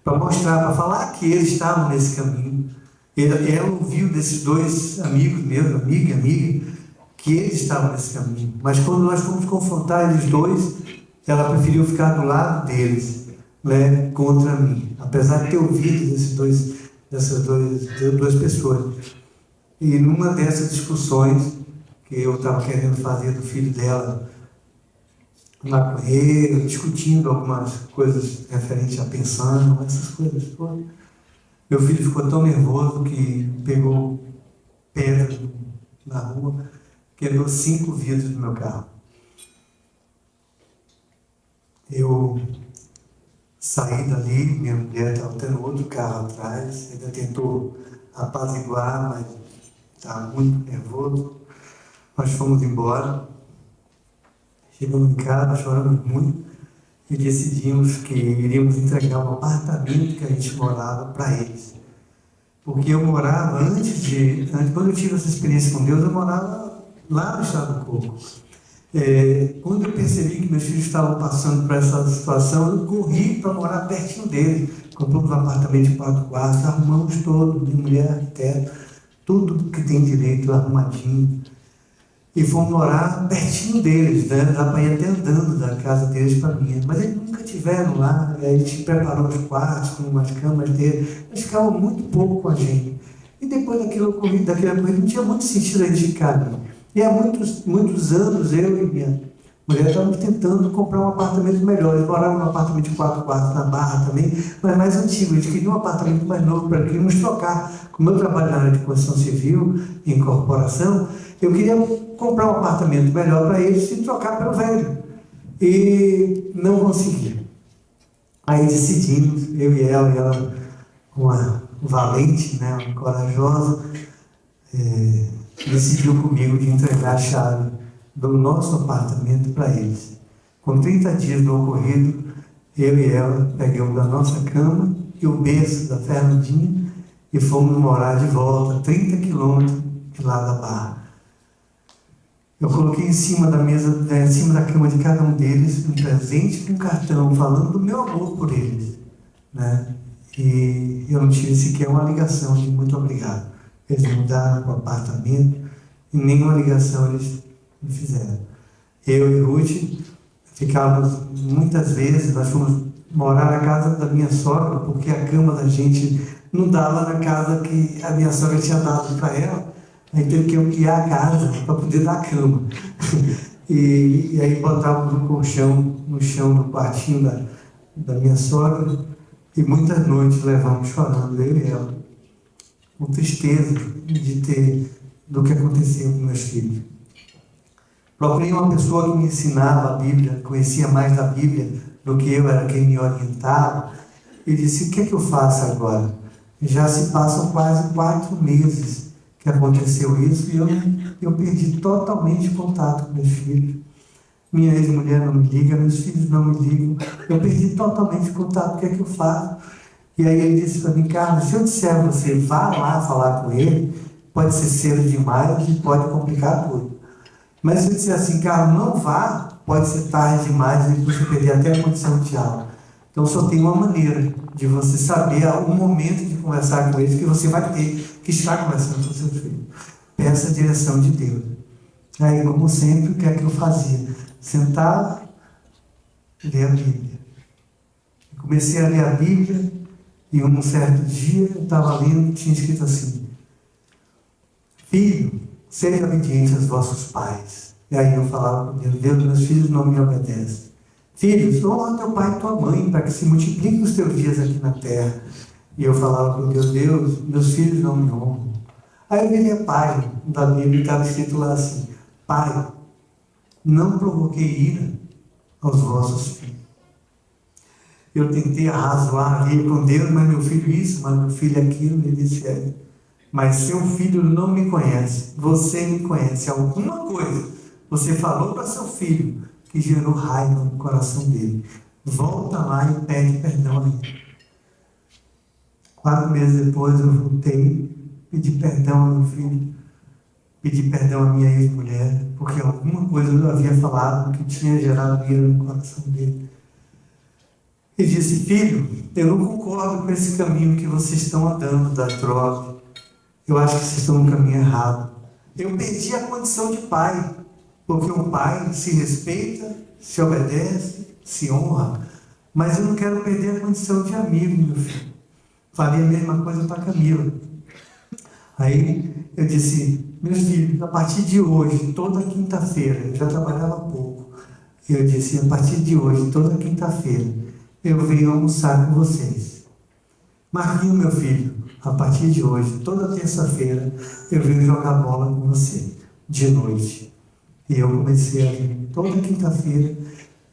[SPEAKER 2] para mostrar, para falar que eles estavam nesse caminho. Ela ouviu desses 2 amigos meus, amigo e amiga, que eles estavam nesse caminho. Mas quando nós fomos confrontar eles 2, ela preferiu ficar do lado deles, né, contra mim. Apesar de ter ouvido dessas duas pessoas. E numa dessas discussões que eu estava querendo fazer do filho dela, maconheiro, discutindo algumas coisas referentes à pensão, essas coisas todas. Meu filho ficou tão nervoso que pegou pedra na rua, quebrou 5 vidros do meu carro. Eu saí dali, minha mulher estava tendo outro carro atrás, ainda tentou apaziguar, mas estava muito nervoso. Nós fomos embora. Chegamos em casa, choramos muito e decidimos que iríamos entregar um apartamento que a gente morava para eles. Porque eu morava, quando eu tive essa experiência com Deus, eu morava lá no Estado do Coco. Quando eu percebi que meus filhos estavam passando por essa situação, eu corri para morar pertinho deles. Compramos um apartamento de 4 quartos, arrumamos todo, de mulher, arquiteto, tudo que tem direito, arrumadinho. E fomos morar pertinho deles, né? Dá para ir até andando da casa deles para mim. Mas eles nunca tiveram lá, a gente preparou os quartos com umas camas deles, eles ficavam muito pouco com a gente. E depois daquela corrida, não tinha muito sentido a gente ficar ali. E há muitos anos, eu e minha mulher estávamos tentando comprar um apartamento melhor. Eles moravam num apartamento de 4 quartos na Barra também, mas mais antigo. Eles queriam um apartamento mais novo para queríamos trocar. Como eu trabalho na área de construção civil e incorporação, eu queria comprar um apartamento melhor para eles e trocar pelo velho. E não consegui. Aí decidimos, eu e ela uma valente, né, uma corajosa, decidiu comigo de entregar a chave do nosso apartamento para eles. Com 30 dias do ocorrido, eu e ela pegamos a nossa cama e o berço da Fernandinha e fomos morar de volta, 30 quilômetros de lá da Barra. Eu coloquei em cima da mesa, em cima da cama de cada um deles, um presente com um cartão, falando do meu amor por eles, né? E eu não tive sequer uma ligação de muito obrigado. Eles mudaram para o apartamento e nenhuma ligação eles me fizeram. Eu e Ruth ficávamos muitas vezes, nós fomos morar na casa da minha sogra, porque a cama da gente não dava na casa que a minha sogra tinha dado para ela. Aí teve que ampliar a casa para poder dar a cama. E aí botávamos um colchão no chão do quartinho da minha sogra. E muitas noites levamos chorando, eu e ela, com tristeza do que aconteceu com meus filhos. Procurei uma pessoa que me ensinava a Bíblia, conhecia mais da Bíblia do que eu, era quem me orientava. E disse, o que é que eu faço agora? Já se passam quase 4 meses que aconteceu isso e eu perdi totalmente contato com meus filhos. minha ex-mulher não me liga, meus filhos não me ligam, eu perdi totalmente o contato, o que é que eu faço? E aí ele disse para mim, Carlos, se eu disser a você, vá lá falar com ele, pode ser cedo demais e pode complicar tudo. Mas se eu disser assim, Carlos, não vá, pode ser tarde demais e você perder até a condição de aula. Então só tem uma maneira de você saber o momento de conversar com eles que você vai ter que estar conversando com seu filho. Peça a direção de Deus. Aí, como sempre, o que é que eu fazia? Sentava, ler a Bíblia. Comecei a ler a Bíblia e um certo dia eu estava lendo e tinha escrito assim: Filho, seja obediente aos vossos pais. E aí eu falava com Deus: Deus, meus filhos não me obedecem. Filhos, honra teu pai e tua mãe, para que se multipliquem os teus dias aqui na terra. E eu falava com Deus: Deus, meus filhos não me honram. Aí eu virei pai da Bíblia e estava escrito lá assim: Pai, não provoquei ira aos vossos filhos. Eu tentei arrazoar ali com Deus, mas meu filho isso, mas meu filho aquilo. Ele disse: mas seu filho não me conhece, você me conhece. Alguma coisa você falou para seu filho que gerou raiva no coração dele. Volta lá e pede perdão a ele. 4 meses depois eu voltei, pedi perdão ao meu filho, pedi perdão à minha ex-mulher, porque alguma coisa eu havia falado que tinha gerado ira no coração dele. E disse: filho, eu não concordo com esse caminho que vocês estão andando da droga. Eu acho que vocês estão no caminho errado. Eu perdi a condição de pai, porque o pai se respeita, se obedece, se honra, mas eu não quero perder a condição de amigo, meu filho. Falei a mesma coisa para Camila. Aí eu disse: meus filhos, a partir de hoje, toda quinta-feira, eu já trabalhava pouco, eu disse: a partir de hoje, toda quinta-feira, eu venho almoçar com vocês. Marquinho, meu filho, a partir de hoje, toda terça-feira, eu venho jogar bola com você, de noite. E eu comecei a vir toda quinta-feira,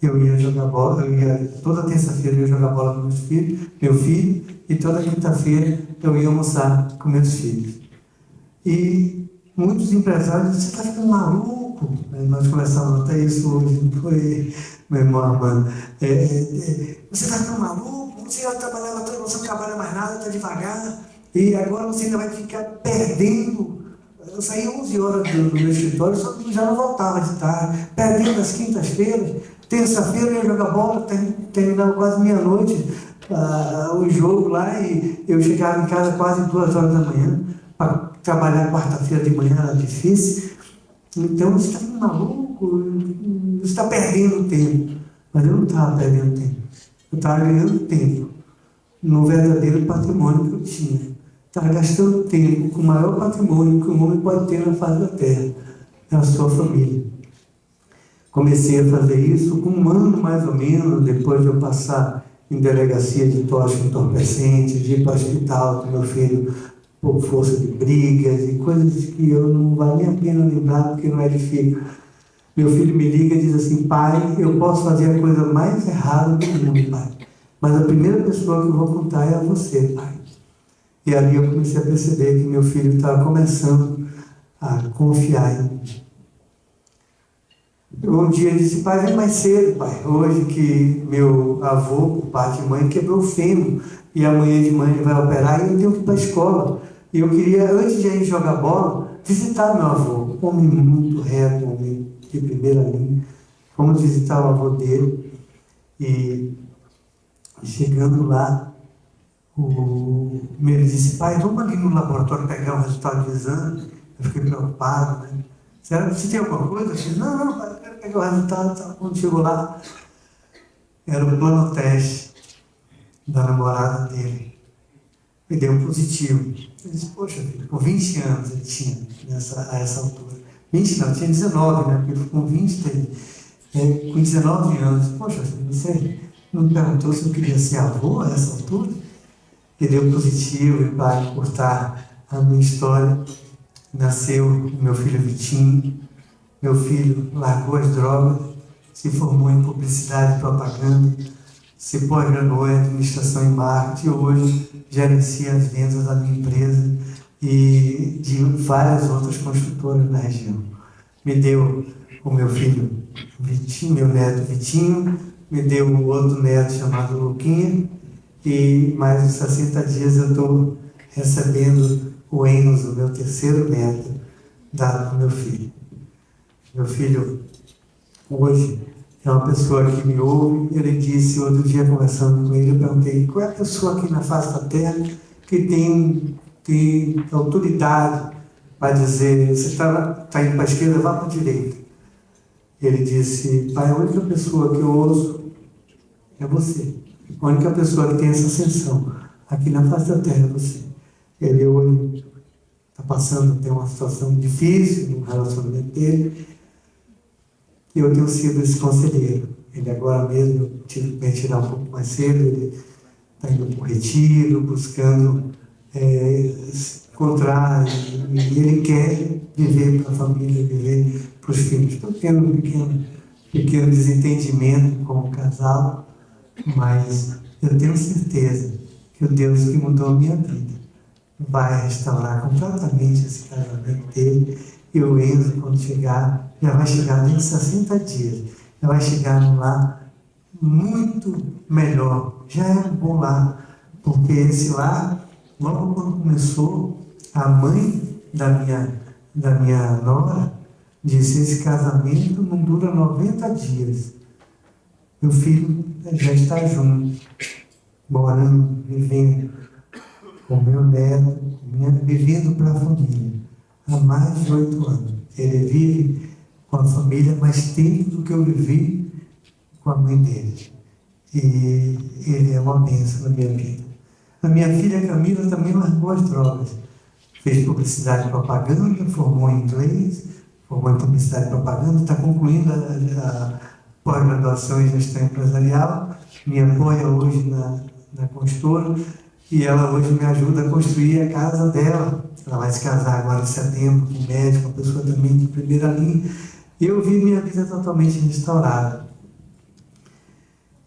[SPEAKER 2] eu ia jogar bola, toda terça-feira eu ia jogar bola com meu filho, e toda quinta-feira eu ia almoçar com meus filhos. E muitos empresários disseram: você está ficando maluco? Aí nós conversávamos até isso hoje, não foi, meu irmão Armando? Você está ficando maluco? Você já trabalhava tanto, você não trabalha mais nada, está devagar, e agora você ainda vai ficar perdendo. Eu saía 11 horas do meu escritório, só que já não voltava de tarde, perdendo as quintas-feiras. Terça-feira eu ia jogar bola, terminava quase meia-noite o jogo lá, e eu chegava em casa quase 2 horas da manhã. Para trabalhar quarta-feira de manhã era difícil. Então você está ficando maluco, você está perdendo tempo. Mas eu não estava perdendo tempo, eu estava ganhando tempo no verdadeiro patrimônio que eu tinha. Estava gastando tempo com o maior patrimônio que um homem pode ter na face da terra, é a sua família. Comecei a fazer isso com 1 ano mais ou menos, depois de eu passar em delegacia de tóxico entorpecente, de ir para o hospital com meu filho por força de brigas e coisas que eu não vale nem a pena lembrar, porque não edifica. Meu filho me liga e diz assim: pai, eu posso fazer a coisa mais errada do mundo, pai, mas a primeira pessoa que eu vou contar é a você, pai. E ali eu comecei a perceber que meu filho estava começando a confiar em mim. Um dia ele disse: pai, vem mais cedo, pai. Hoje que meu avô, por parte de mãe, quebrou o fêmur, e amanhã de manhã ele vai operar e eu tenho que ir para a escola. E eu queria, antes de ir jogar bola, visitar meu avô. Um homem muito reto, um homem de primeira linha. Fomos visitar o avô dele. E chegando lá, ele disse: pai, vamos ali no laboratório pegar o resultado do exame. Eu fiquei preocupado, né? Você tem alguma coisa? Eu disse: não, pai, eu quero pegar o resultado. Quando chegou lá, era o plano teste da namorada dele. E deu positivo. Eu disse: poxa, filho, com 20 anos ele tinha a essa altura. 20 não, tinha 19, né? Porque ele ficou com 20, com 19 anos. Poxa, filho, você não me perguntou se eu queria ser avô a essa altura? E deu positivo, e para encurtar a minha história, nasceu meu filho Vitinho. Meu filho largou as drogas, se formou em publicidade e propaganda, se pós-graduou em administração e marketing, e hoje gerencia as vendas da minha empresa e de várias outras construtoras na região. Me deu o meu filho Vitinho, meu neto Vitinho, me deu um outro neto chamado Luquinha, e mais de 60 dias eu estou recebendo o Enos, o meu terceiro neto, dado para o meu filho. Meu filho, hoje, é uma pessoa que me ouve. Ele disse, outro dia conversando com ele, eu perguntei, qual é a pessoa aqui na face da terra que tem autoridade para dizer, você está indo para a esquerda, vá para a direita. Ele disse, pai, a única pessoa que eu ouço é você. A única pessoa que tem essa ascensão aqui na face da terra é você. Ele hoje está passando, tem uma situação difícil no relacionamento dele, e eu tenho sido esse conselheiro. Ele agora mesmo, eu tive que retirar um pouco mais cedo, ele está indo para o retiro, buscando se encontrar, e ele quer viver para a família, viver para os filhos. Estou tendo um pequeno desentendimento com o casal, mas eu tenho certeza que o Deus que mudou a minha vida vai restaurar completamente esse casamento dele, e o Enzo, quando chegar, já vai chegar dentro de 60 dias, já vai chegar num lar muito melhor. Já é um bom lar, porque esse lar, logo quando começou, a mãe da minha nora disse, esse casamento não dura 90 dias. Meu filho já está junto, morando, vivendo com meu neto, vivendo para a família, há mais de 8 anos. Ele vive com a família mais tempo do que eu vivi com a mãe dele. E ele é uma bênção na minha vida. A minha filha Camila também largou as drogas. Fez publicidade e propaganda, formou em inglês, formou em publicidade e propaganda, está concluindo a pós-graduação em gestão empresarial, me apoia hoje na consultora, e ela hoje me ajuda a construir a casa dela. Ela vai se casar agora em setembro com um médico, uma pessoa também de primeira linha. E eu vi minha vida totalmente restaurada.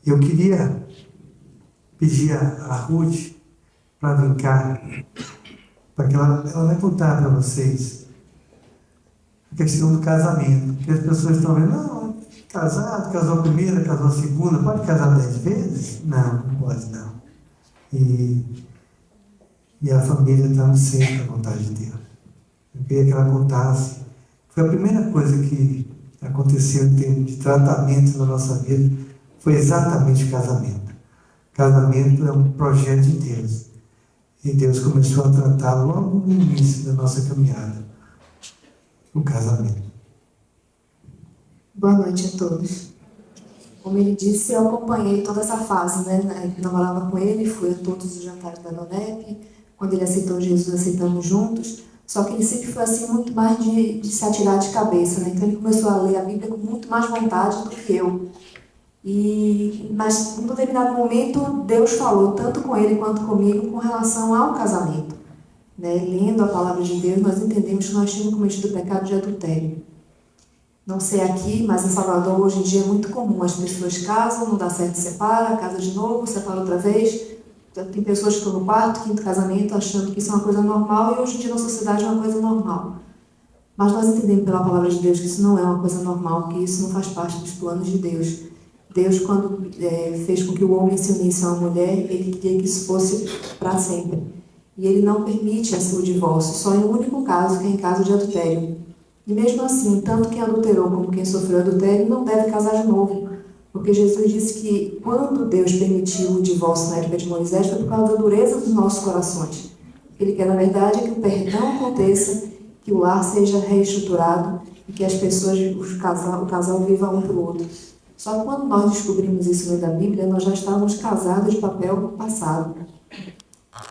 [SPEAKER 2] Eu queria pedir a Ruth para vir cá, para que ela vai contar para vocês a questão do casamento. Porque as pessoas estão vendo, não, casado, casou a primeira, casou a segunda, pode casar 10 vezes? Não, não pode não. E a família está no centro da vontade de Deus. Eu queria que ela contasse. Foi a primeira coisa que aconteceu em termos de tratamento na nossa vida, foi exatamente o casamento. Casamento é um projeto de Deus. E Deus começou a tratar logo no início da nossa caminhada o casamento.
[SPEAKER 3] Boa noite a todos. Como ele disse, eu acompanhei toda essa fase, né? Eu namorava com ele, fui a todos os jantares da Donep. Quando ele aceitou Jesus, aceitamos juntos. Só que ele sempre foi assim, muito mais de se atirar de cabeça, né? Então ele começou a ler a Bíblia com muito mais vontade do que eu. Mas, em um determinado momento, Deus falou tanto com ele quanto comigo com relação ao casamento. Né? Lendo a palavra de Deus, nós entendemos que nós tínhamos cometido o pecado de adultério. Não sei aqui, mas em Salvador hoje em dia é muito comum. As pessoas casam, não dá certo, separa, casa de novo, separa outra vez. Tem pessoas que estão no quarto, quinto casamento, achando que isso é uma coisa normal, e hoje em dia na sociedade é uma coisa normal. Mas nós entendemos pela palavra de Deus que isso não é uma coisa normal, que isso não faz parte dos planos de Deus. Deus, quando fez com que o homem se unisse a uma mulher, ele queria que isso fosse para sempre. E ele não permite o divórcio, só em um único caso, que é em caso de adultério. E mesmo assim, tanto quem adulterou como quem sofreu adultério não deve casar de novo. Porque Jesus disse que quando Deus permitiu o divórcio na época de Moisés, foi por causa da dureza dos nossos corações. O que ele quer, na verdade, é que o perdão aconteça, que o lar seja reestruturado e que as pessoas, o casal viva um para o outro. Só que quando nós descobrimos isso no meio da Bíblia, nós já estávamos casados de papel passado.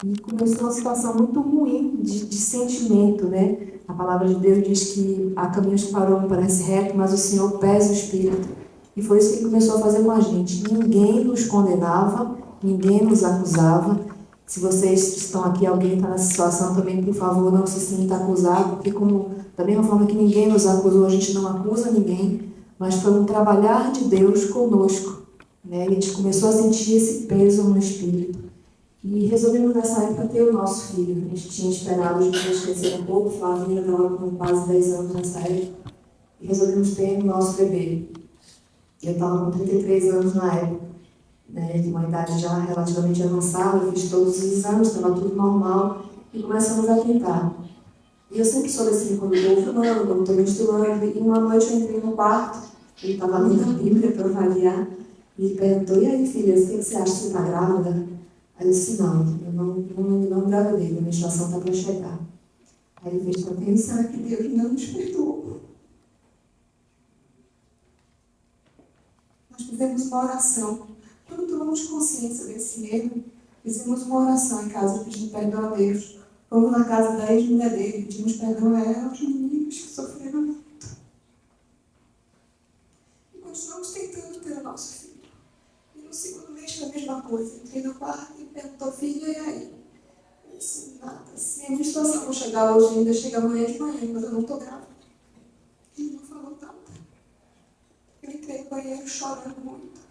[SPEAKER 3] E começou uma situação muito ruim de sentimento, né? A palavra de Deus diz que há caminhos que para o homem parece reto, mas o Senhor pesa o espírito. E foi isso que ele começou a fazer com a gente. Ninguém nos condenava, ninguém nos acusava. Se vocês estão aqui, alguém está nessa situação também, por favor, não se sinta acusado, porque da mesma forma que ninguém nos acusou, a gente não acusa ninguém, mas foi um trabalhar de Deus conosco, né? E a gente começou a sentir esse peso no espírito. E resolvemos nessa época ter o nosso filho. A gente tinha esperado os meninos crescer um pouco, Flavinha estava com quase 10 anos nessa época. e resolvemos ter o nosso bebê. Eu estava com 33 anos na época, né, de uma idade já relativamente avançada, eu fiz todos os exames, estava tudo normal, e começamos a tentar. E eu sempre soube assim, quando eu estou fumando, quando estou menstruando, e uma noite eu entrei no quarto, ele estava lendo a Bíblia para avaliar, e ele perguntou: e aí, filha, o que você acha que você está grávida? Aí eu disse: não, eu não engravidei, minha menstruação está para chegar. Aí ele fez: para pensar que Deus não nos perdoou. Nós fizemos uma oração. Quando tomamos consciência desse erro, fizemos uma oração em casa pedindo perdão a Deus. Fomos na casa da ex-mulher dele, pedimos perdão a ela, aos meninos que sofreram muito. E continuamos tentando ter o nosso filho. E no segundo mês foi a mesma coisa. Entrei no quarto e perguntou: filha, e aí? Eu disse: nada, se a minha situação não chegar hoje, ainda chega amanhã de manhã, mas eu não estou grávida. Ele não falou nada. Eu entrei no banheiro chorando muito.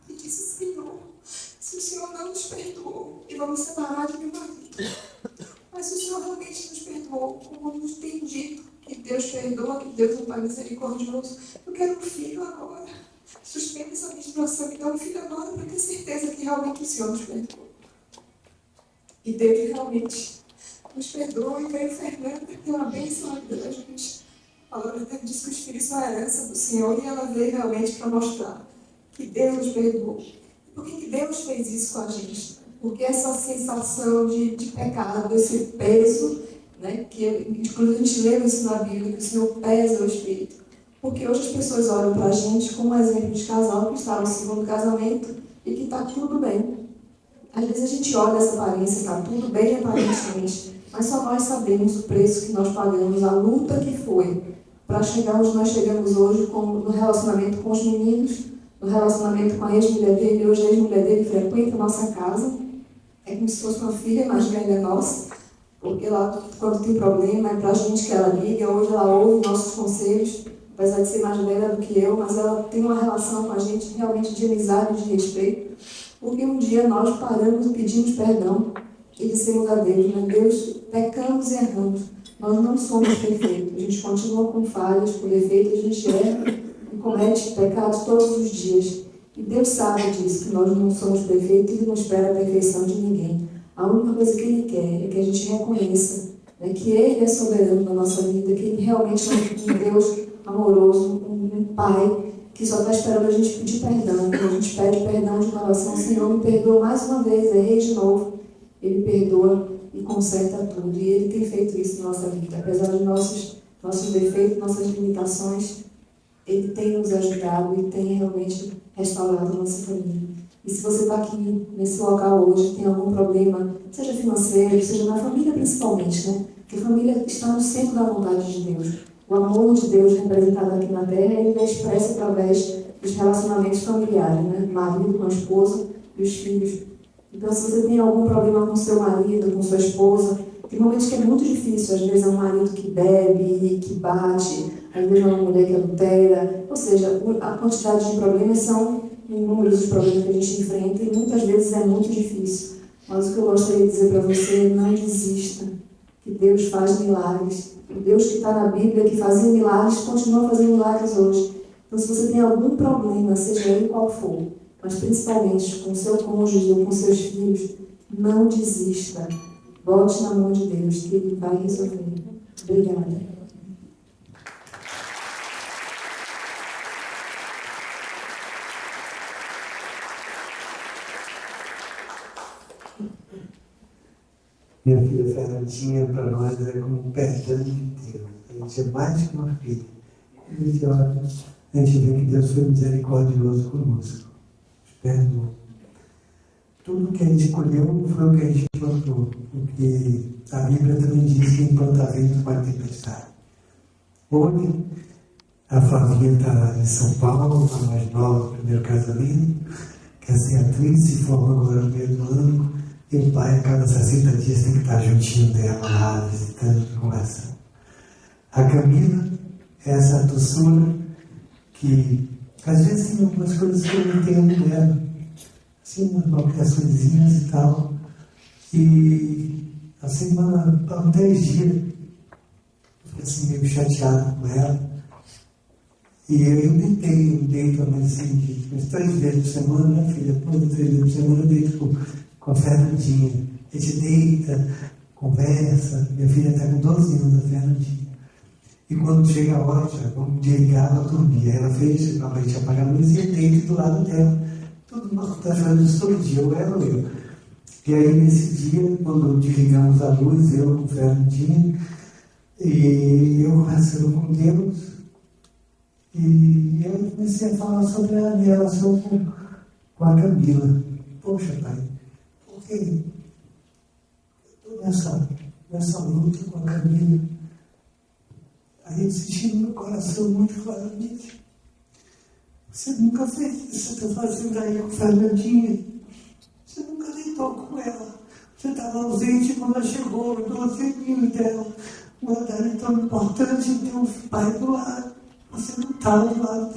[SPEAKER 3] E disse: Senhor, se o Senhor não nos perdoou, e vamos separar de meu marido. Mas se o Senhor realmente nos perdoou, como nos tem dito que Deus perdoa, que Deus é um Pai misericordioso, eu quero um filho agora. Suspenda essa menstruação e dá um filho agora para ter certeza que realmente o Senhor nos perdoou. E Deus realmente nos perdoou, e veio Fernanda, que é uma bênção na vida da gente. A palavra de Deus diz que os filhos são a herança do Senhor, e ela veio realmente para mostrar que Deus nos perdoou. Por que Deus fez isso com a gente? Porque essa sensação de pecado, esse peso, né, que inclusive a gente lê isso na Bíblia, que o Senhor pesa o Espírito. Porque hoje as pessoas olham para a gente como um exemplo de casal que está no segundo casamento e que está tudo bem. Às vezes a gente olha essa aparência, está tudo bem aparentemente, mas só nós sabemos o preço que nós pagamos, a luta que foi para chegar onde nós chegamos hoje no relacionamento com os meninos, no relacionamento com a ex-mulher dele. Hoje a ex-mulher dele frequenta a nossa casa. É como se fosse uma filha mais velha nossa, porque lá, quando tem problema, é para a gente que ela liga. Hoje ela ouve nossos conselhos, apesar de ser mais velha do que eu, mas ela tem uma relação com a gente realmente de amizade, de respeito, porque um dia nós paramos e pedimos perdão e dissemos a Deus: meu Deus, pecamos e erramos, nós não somos perfeitos, a gente continua com falhas, com defeitos, a gente erra e comete pecados todos os dias. E Deus sabe disso, que nós não somos perfeitos e Ele não espera a perfeição de ninguém. A única coisa que Ele quer é que a gente reconheça, né, que Ele é soberano na nossa vida, que Ele realmente é um Deus amoroso, um Pai, que só está esperando a gente pedir perdão. Quando a gente pede perdão de coração: Senhor, me perdoa mais uma vez, errei de novo. Ele perdoa e conserta tudo. E Ele tem feito isso na nossa vida. Apesar de nossos defeitos, nossas limitações, Ele tem nos ajudado e tem realmente restaurado a nossa família. E se você está aqui nesse local hoje, tem algum problema, seja financeiro, seja na família principalmente, né? Porque a família está no centro da vontade de Deus. O amor de Deus representado aqui na Terra, ele é expresso através dos relacionamentos familiares, né? Marido com a esposa e os filhos. Então, se você tem algum problema com seu marido, com sua esposa, tem momentos que é muito difícil. Às vezes é um marido que bebe, que bate, às vezes é uma mulher que adultera. Ou seja, a quantidade de problemas são inúmeros os problemas que a gente enfrenta e muitas vezes é muito difícil. Mas o que eu gostaria de dizer para você: não desista, que Deus faz milagres. O Deus que está na Bíblia, que fazia milagres, continua fazendo milagres hoje. Então, se você tem algum problema, seja ele qual for, mas principalmente com seu cônjuge ou com seus filhos, não desista. Bote na mão de Deus, que Ele vai resolver. Obrigada.
[SPEAKER 2] Minha filha Fernandinha, para nós, é como um perdão de Deus. A gente é mais que uma filha. Quando a gente olha, a gente vê que Deus foi misericordioso conosco. Nos perdoou. Tudo que a gente colheu foi o que a gente plantou. Porque a Bíblia também diz que enquanto há vento vai tempestade. Hoje, a Flavinha está em São Paulo, a mais nova, o primeiro casamento, quer ser atriz, se formou agora no meio do ano. E o pai, a cada 60 dias, tem que estar juntinho dela lá, visitando, conversando. A Camila é essa doçura que, às vezes, tem algumas coisas que eu não entendo dela. Assim, umas malcriaçõezinhas e tal. E, assim, há 10 dias, eu fiquei assim, meio chateado com ela. E eu deito assim, umas 3 vezes por semana, minha filha, todas 3 vezes por semana eu deito com a Fernandinha. A gente deita, conversa, minha filha está com 12 anos, a Fernandinha. E quando chega a hora, já vamos desligar, ela dormia. Ela fez, a gente apagar a luz e eu deito do lado dela. Todo mundo está fazendo isso todo dia, ou ela ou eu. E aí, nesse dia, quando desligamos a luz, eu com o Fernandinho, e eu conversando com Deus, e eu comecei a falar sobre a minha relação com a Camila. Poxa, pai, por que eu estou nessa luta com a Camila? Aí eu senti no meu coração muito claramente. Você nunca fez isso, você está fazendo aí com a Fernandinha. Você nunca deitou com ela. Você estava ausente quando ela chegou, eu não mil dela. Uma idade tão importante de ter um pai do lado. Você não estava do lado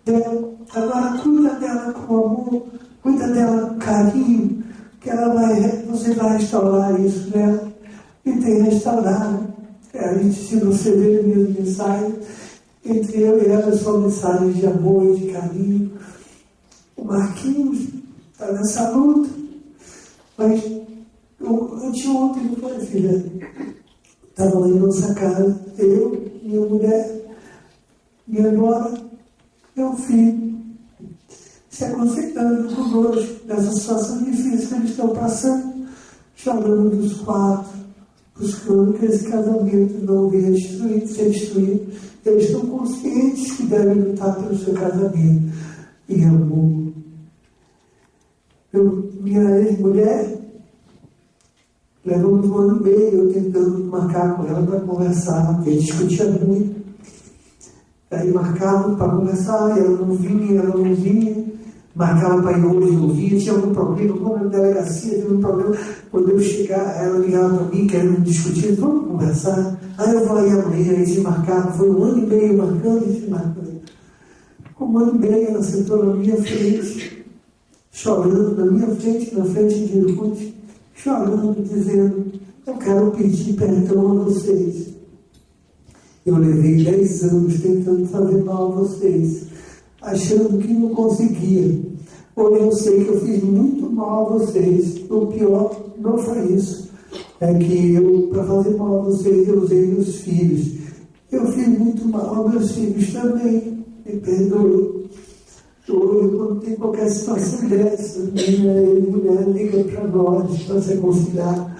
[SPEAKER 2] dela. Agora cuida dela com amor, cuida dela com carinho, que você vai restaurar isso nela. E tem restaurado. A gente, se você ver minhas mensagens, entre eu e ela são mensagens de amor e de carinho. O Marquinhos está nessa luta, mas anteontem, não foi, filha? Estava lá em nossa casa, eu, minha mulher, minha nora, meu filho, se aconselhando conosco nessa situação difícil que eles estão passando, chorando dos 4, buscando que esse casamento não venha ser destruído. Eles estão conscientes que devem lutar pelo seu casamento em amor. Minha ex-mulher, levamos 1 ano e meio eu tentando marcar com ela para conversar, porque a gente discutia muito. Aí marcava para conversar, ela não vinha, marcava para ir hoje, não vinha, tinha algum problema, como na delegacia, tinha um problema. Quando eu chegar, ela ligava para mim, querendo discutir, vamos conversar. Aí eu vou aí amanhã, a gente marcava, foi 1 ano e meio marcando, a gente marcando. Com 1 ano e meio, ela sentou na minha frente, chorando na minha frente, na frente de Ruth, chorando, dizendo, eu quero pedir perdão a vocês. Eu levei 10 anos tentando fazer mal a vocês, achando que não conseguia. Hoje eu sei que eu fiz muito mal a vocês. O pior não foi isso. É que eu, para fazer mal a vocês, eu usei meus filhos. Eu fiz muito mal aos meus filhos também. Me perdoe. Hoje, quando tem qualquer situação dessa, minha mulher liga para nós, para se reconciliar,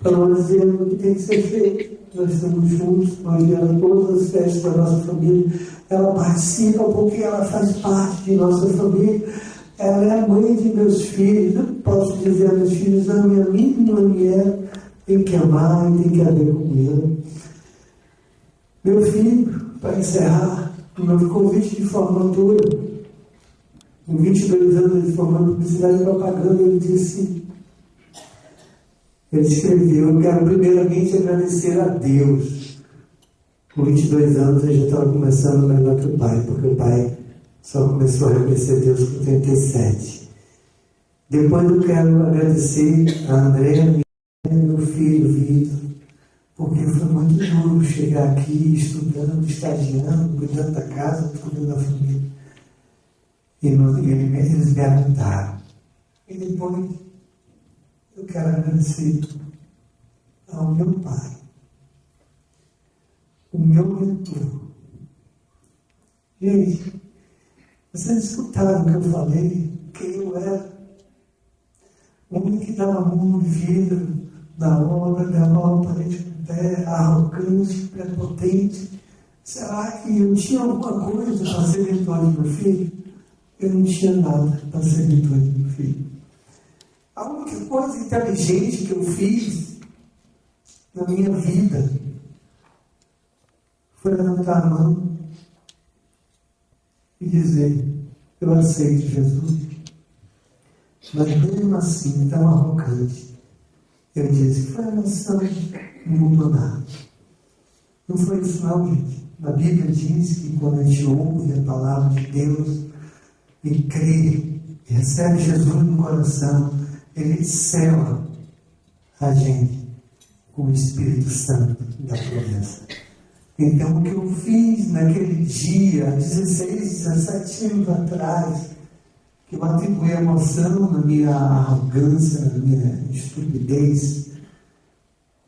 [SPEAKER 2] para nós dizer o que tem que ser feito. Nós estamos juntos, nós vemos todas as festas da nossa família. Ela participa porque ela faz parte de nossa família. Ela é a mãe de meus filhos. Eu posso dizer a meus filhos, ame a mim, não ame ela. Tem que amar e tem que haver com ela. Meu filho, para encerrar, o meu convite de formatura, com 22 anos de formando publicidade e propaganda, ele escreveu, eu quero primeiramente agradecer a Deus. Com 22 anos ele já estava começando melhor que o pai, porque o pai só começou a reconhecer Deus com 37. Depois eu quero agradecer a Andréa, meu filho, Vitor, porque foi muito duro chegar aqui estudando, estagiando, cuidando da casa, cuidando da família. E eles me aguentaram. E depois eu quero agradecer ao meu pai, o meu mentor. Gente, vocês escutaram o que eu falei? Quem eu era? O homem que dava a mão no vidro da obra, levava o parede com pé, arrogante, prepotente. Será que eu tinha alguma coisa para ser mentor do meu filho? Eu não tinha nada para ser mentor do meu filho. A única coisa inteligente que eu fiz na minha vida foi levantar a mão e dizer, eu aceito Jesus. Mas mesmo assim, tão arrogante, eu disse, foi a noção, não mudou nada. Não foi isso não, gente. A Bíblia diz que quando a gente ouve a palavra de Deus e crê, e recebe Jesus no coração, Ele sela a gente com o Espírito Santo da promessa. Então, o que eu fiz naquele dia, 16, 17 anos atrás, que eu atribuí a emoção na minha arrogância, na minha estupidez,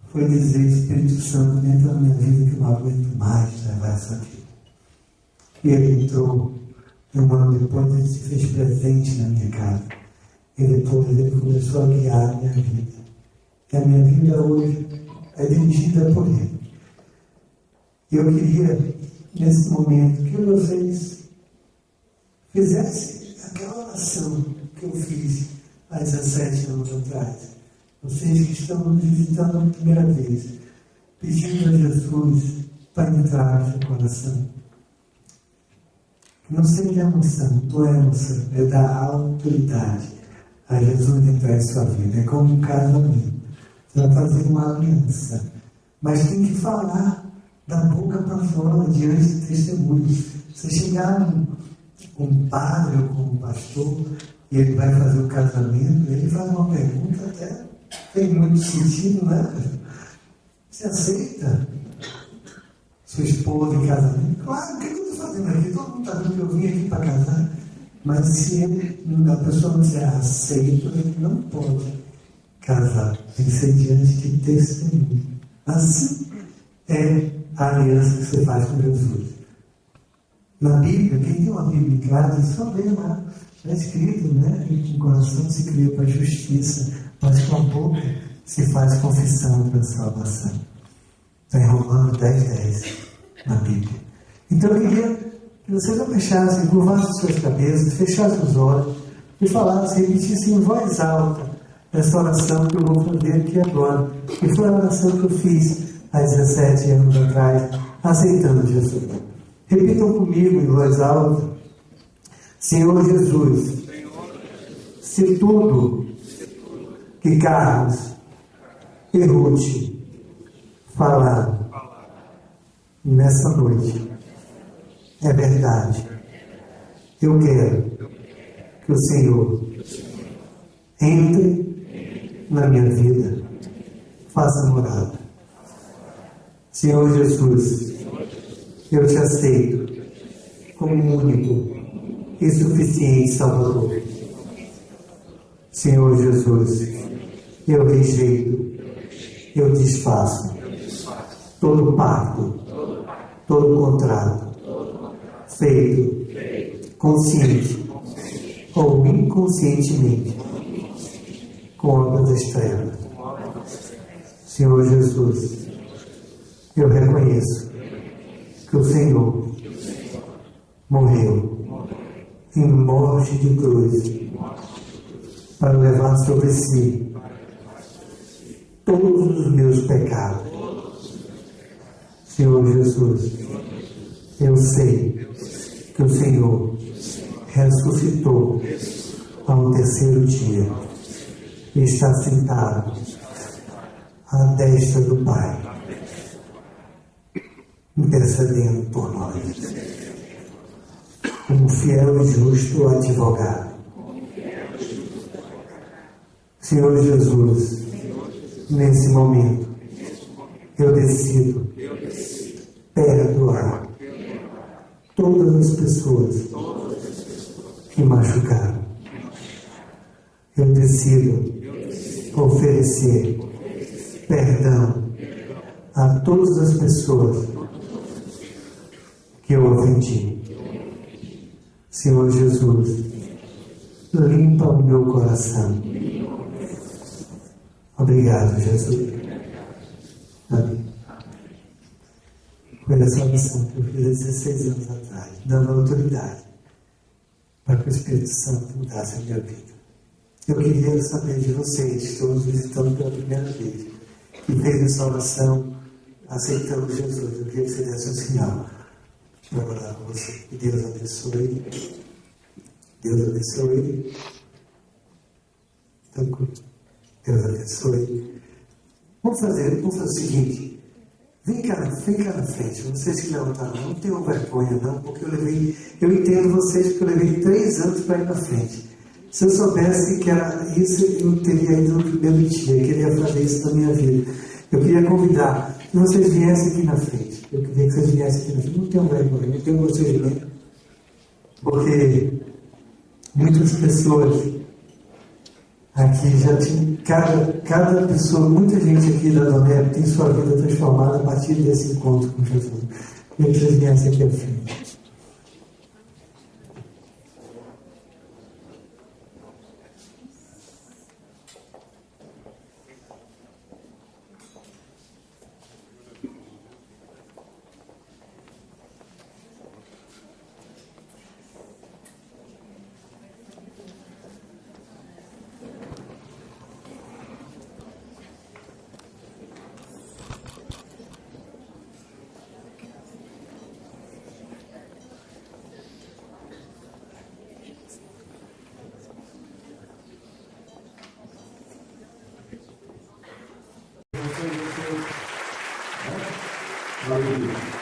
[SPEAKER 2] foi dizer: Espírito Santo, entra na minha vida que eu não aguento mais levar essa vida. E ele entrou, um ano depois ele se fez presente na minha casa. E depois ele começou a guiar a minha vida. E a minha vida hoje é dirigida por ele. E eu queria, nesse momento, que vocês fizessem aquela oração que eu fiz há 17 anos atrás. Vocês que estão nos visitando a primeira vez, pedindo a Jesus para entrar no seu coração. Não seja emoção, não é emoção, é dar autoridade a Jesus entrar em sua vida. É como um casamento. Você vai fazer uma aliança, mas tem que falar da boca para fora, diante de testemunhos. Você chegar com um padre ou com um pastor e ele vai fazer o casamento, ele faz uma pergunta até tem muito sentido, né? Você aceita sua esposa em casamento? Claro, o que eu estou fazendo aqui? Todo mundo está vendo que eu vim aqui para casar. Mas se a pessoa não disser aceito, ele não pode casar. Tem que ser diante de testemunho. Assim é a aliança que você faz com Jesus. Na Bíblia, quem tem uma Bíblia em casa, só vê lá. Está escrito, né? Com o coração se cria para a justiça, mas com a boca se faz confissão para a salvação. Está em Romanos 10:10, na Bíblia. Então eu queria que vocês abaixassem, curvassem suas cabeças, fechassem os olhos e falassem, repetissem em voz alta essa oração que eu vou fazer aqui agora. Que foi a oração que eu fiz há 17 anos atrás, aceitando Jesus. Repitam comigo em voz alta: Senhor Jesus, se tudo que Carlos e Ruth falaram nessa noite é verdade, eu quero que o Senhor entre na minha vida, faça morada. Senhor Jesus, eu te aceito como único e suficiente Salvador. Senhor Jesus, eu rejeito, eu desfaço todo pacto, todo contrato feito consciente ou inconscientemente com obras das trevas. Senhor Jesus, eu reconheço que o Senhor morreu em morte de cruz para levar sobre si todos os meus pecados. Senhor Jesus, eu sei que o Senhor ressuscitou ao terceiro dia e está sentado à destra do Pai, intercedendo por nós, como fiel e justo advogado. Senhor Jesus, nesse momento, eu decido perdoar todas as pessoas que machucaram. Eu decido oferecer perdão a todas as pessoas que eu ofendi. Senhor Jesus, limpa o meu coração. Obrigado, Jesus. Amém. Foi essa oração que eu fiz há 16 anos atrás, dando autoridade para que o Espírito Santo mudasse a minha vida. Eu queria saber de vocês, todos visitando pela primeira vez, que fez essa oração aceitando Jesus. Eu queria que você desse um sinal para orar com você. Que Deus abençoe. Deus abençoe. Então, Deus abençoe. Vamos fazer o seguinte. Vem cá na frente. Vocês que levantaram, não tenham vergonha não, porque eu entendo vocês, porque eu levei 3 anos para ir na frente. Se eu soubesse que era isso, eu teria ido no primeiro dia, eu queria fazer isso na minha vida. Eu queria convidar que vocês viessem aqui na frente. Eu queria que vocês viessem aqui na frente. Não tenho vergonha, não tenho vocês não. Porque muitas pessoas aqui já tinham, cada pessoa, muita gente aqui da Donep tem sua vida transformada a partir desse encontro com Jesus. Eu queria que vocês viessem aqui à frente.
[SPEAKER 1] Aleluia.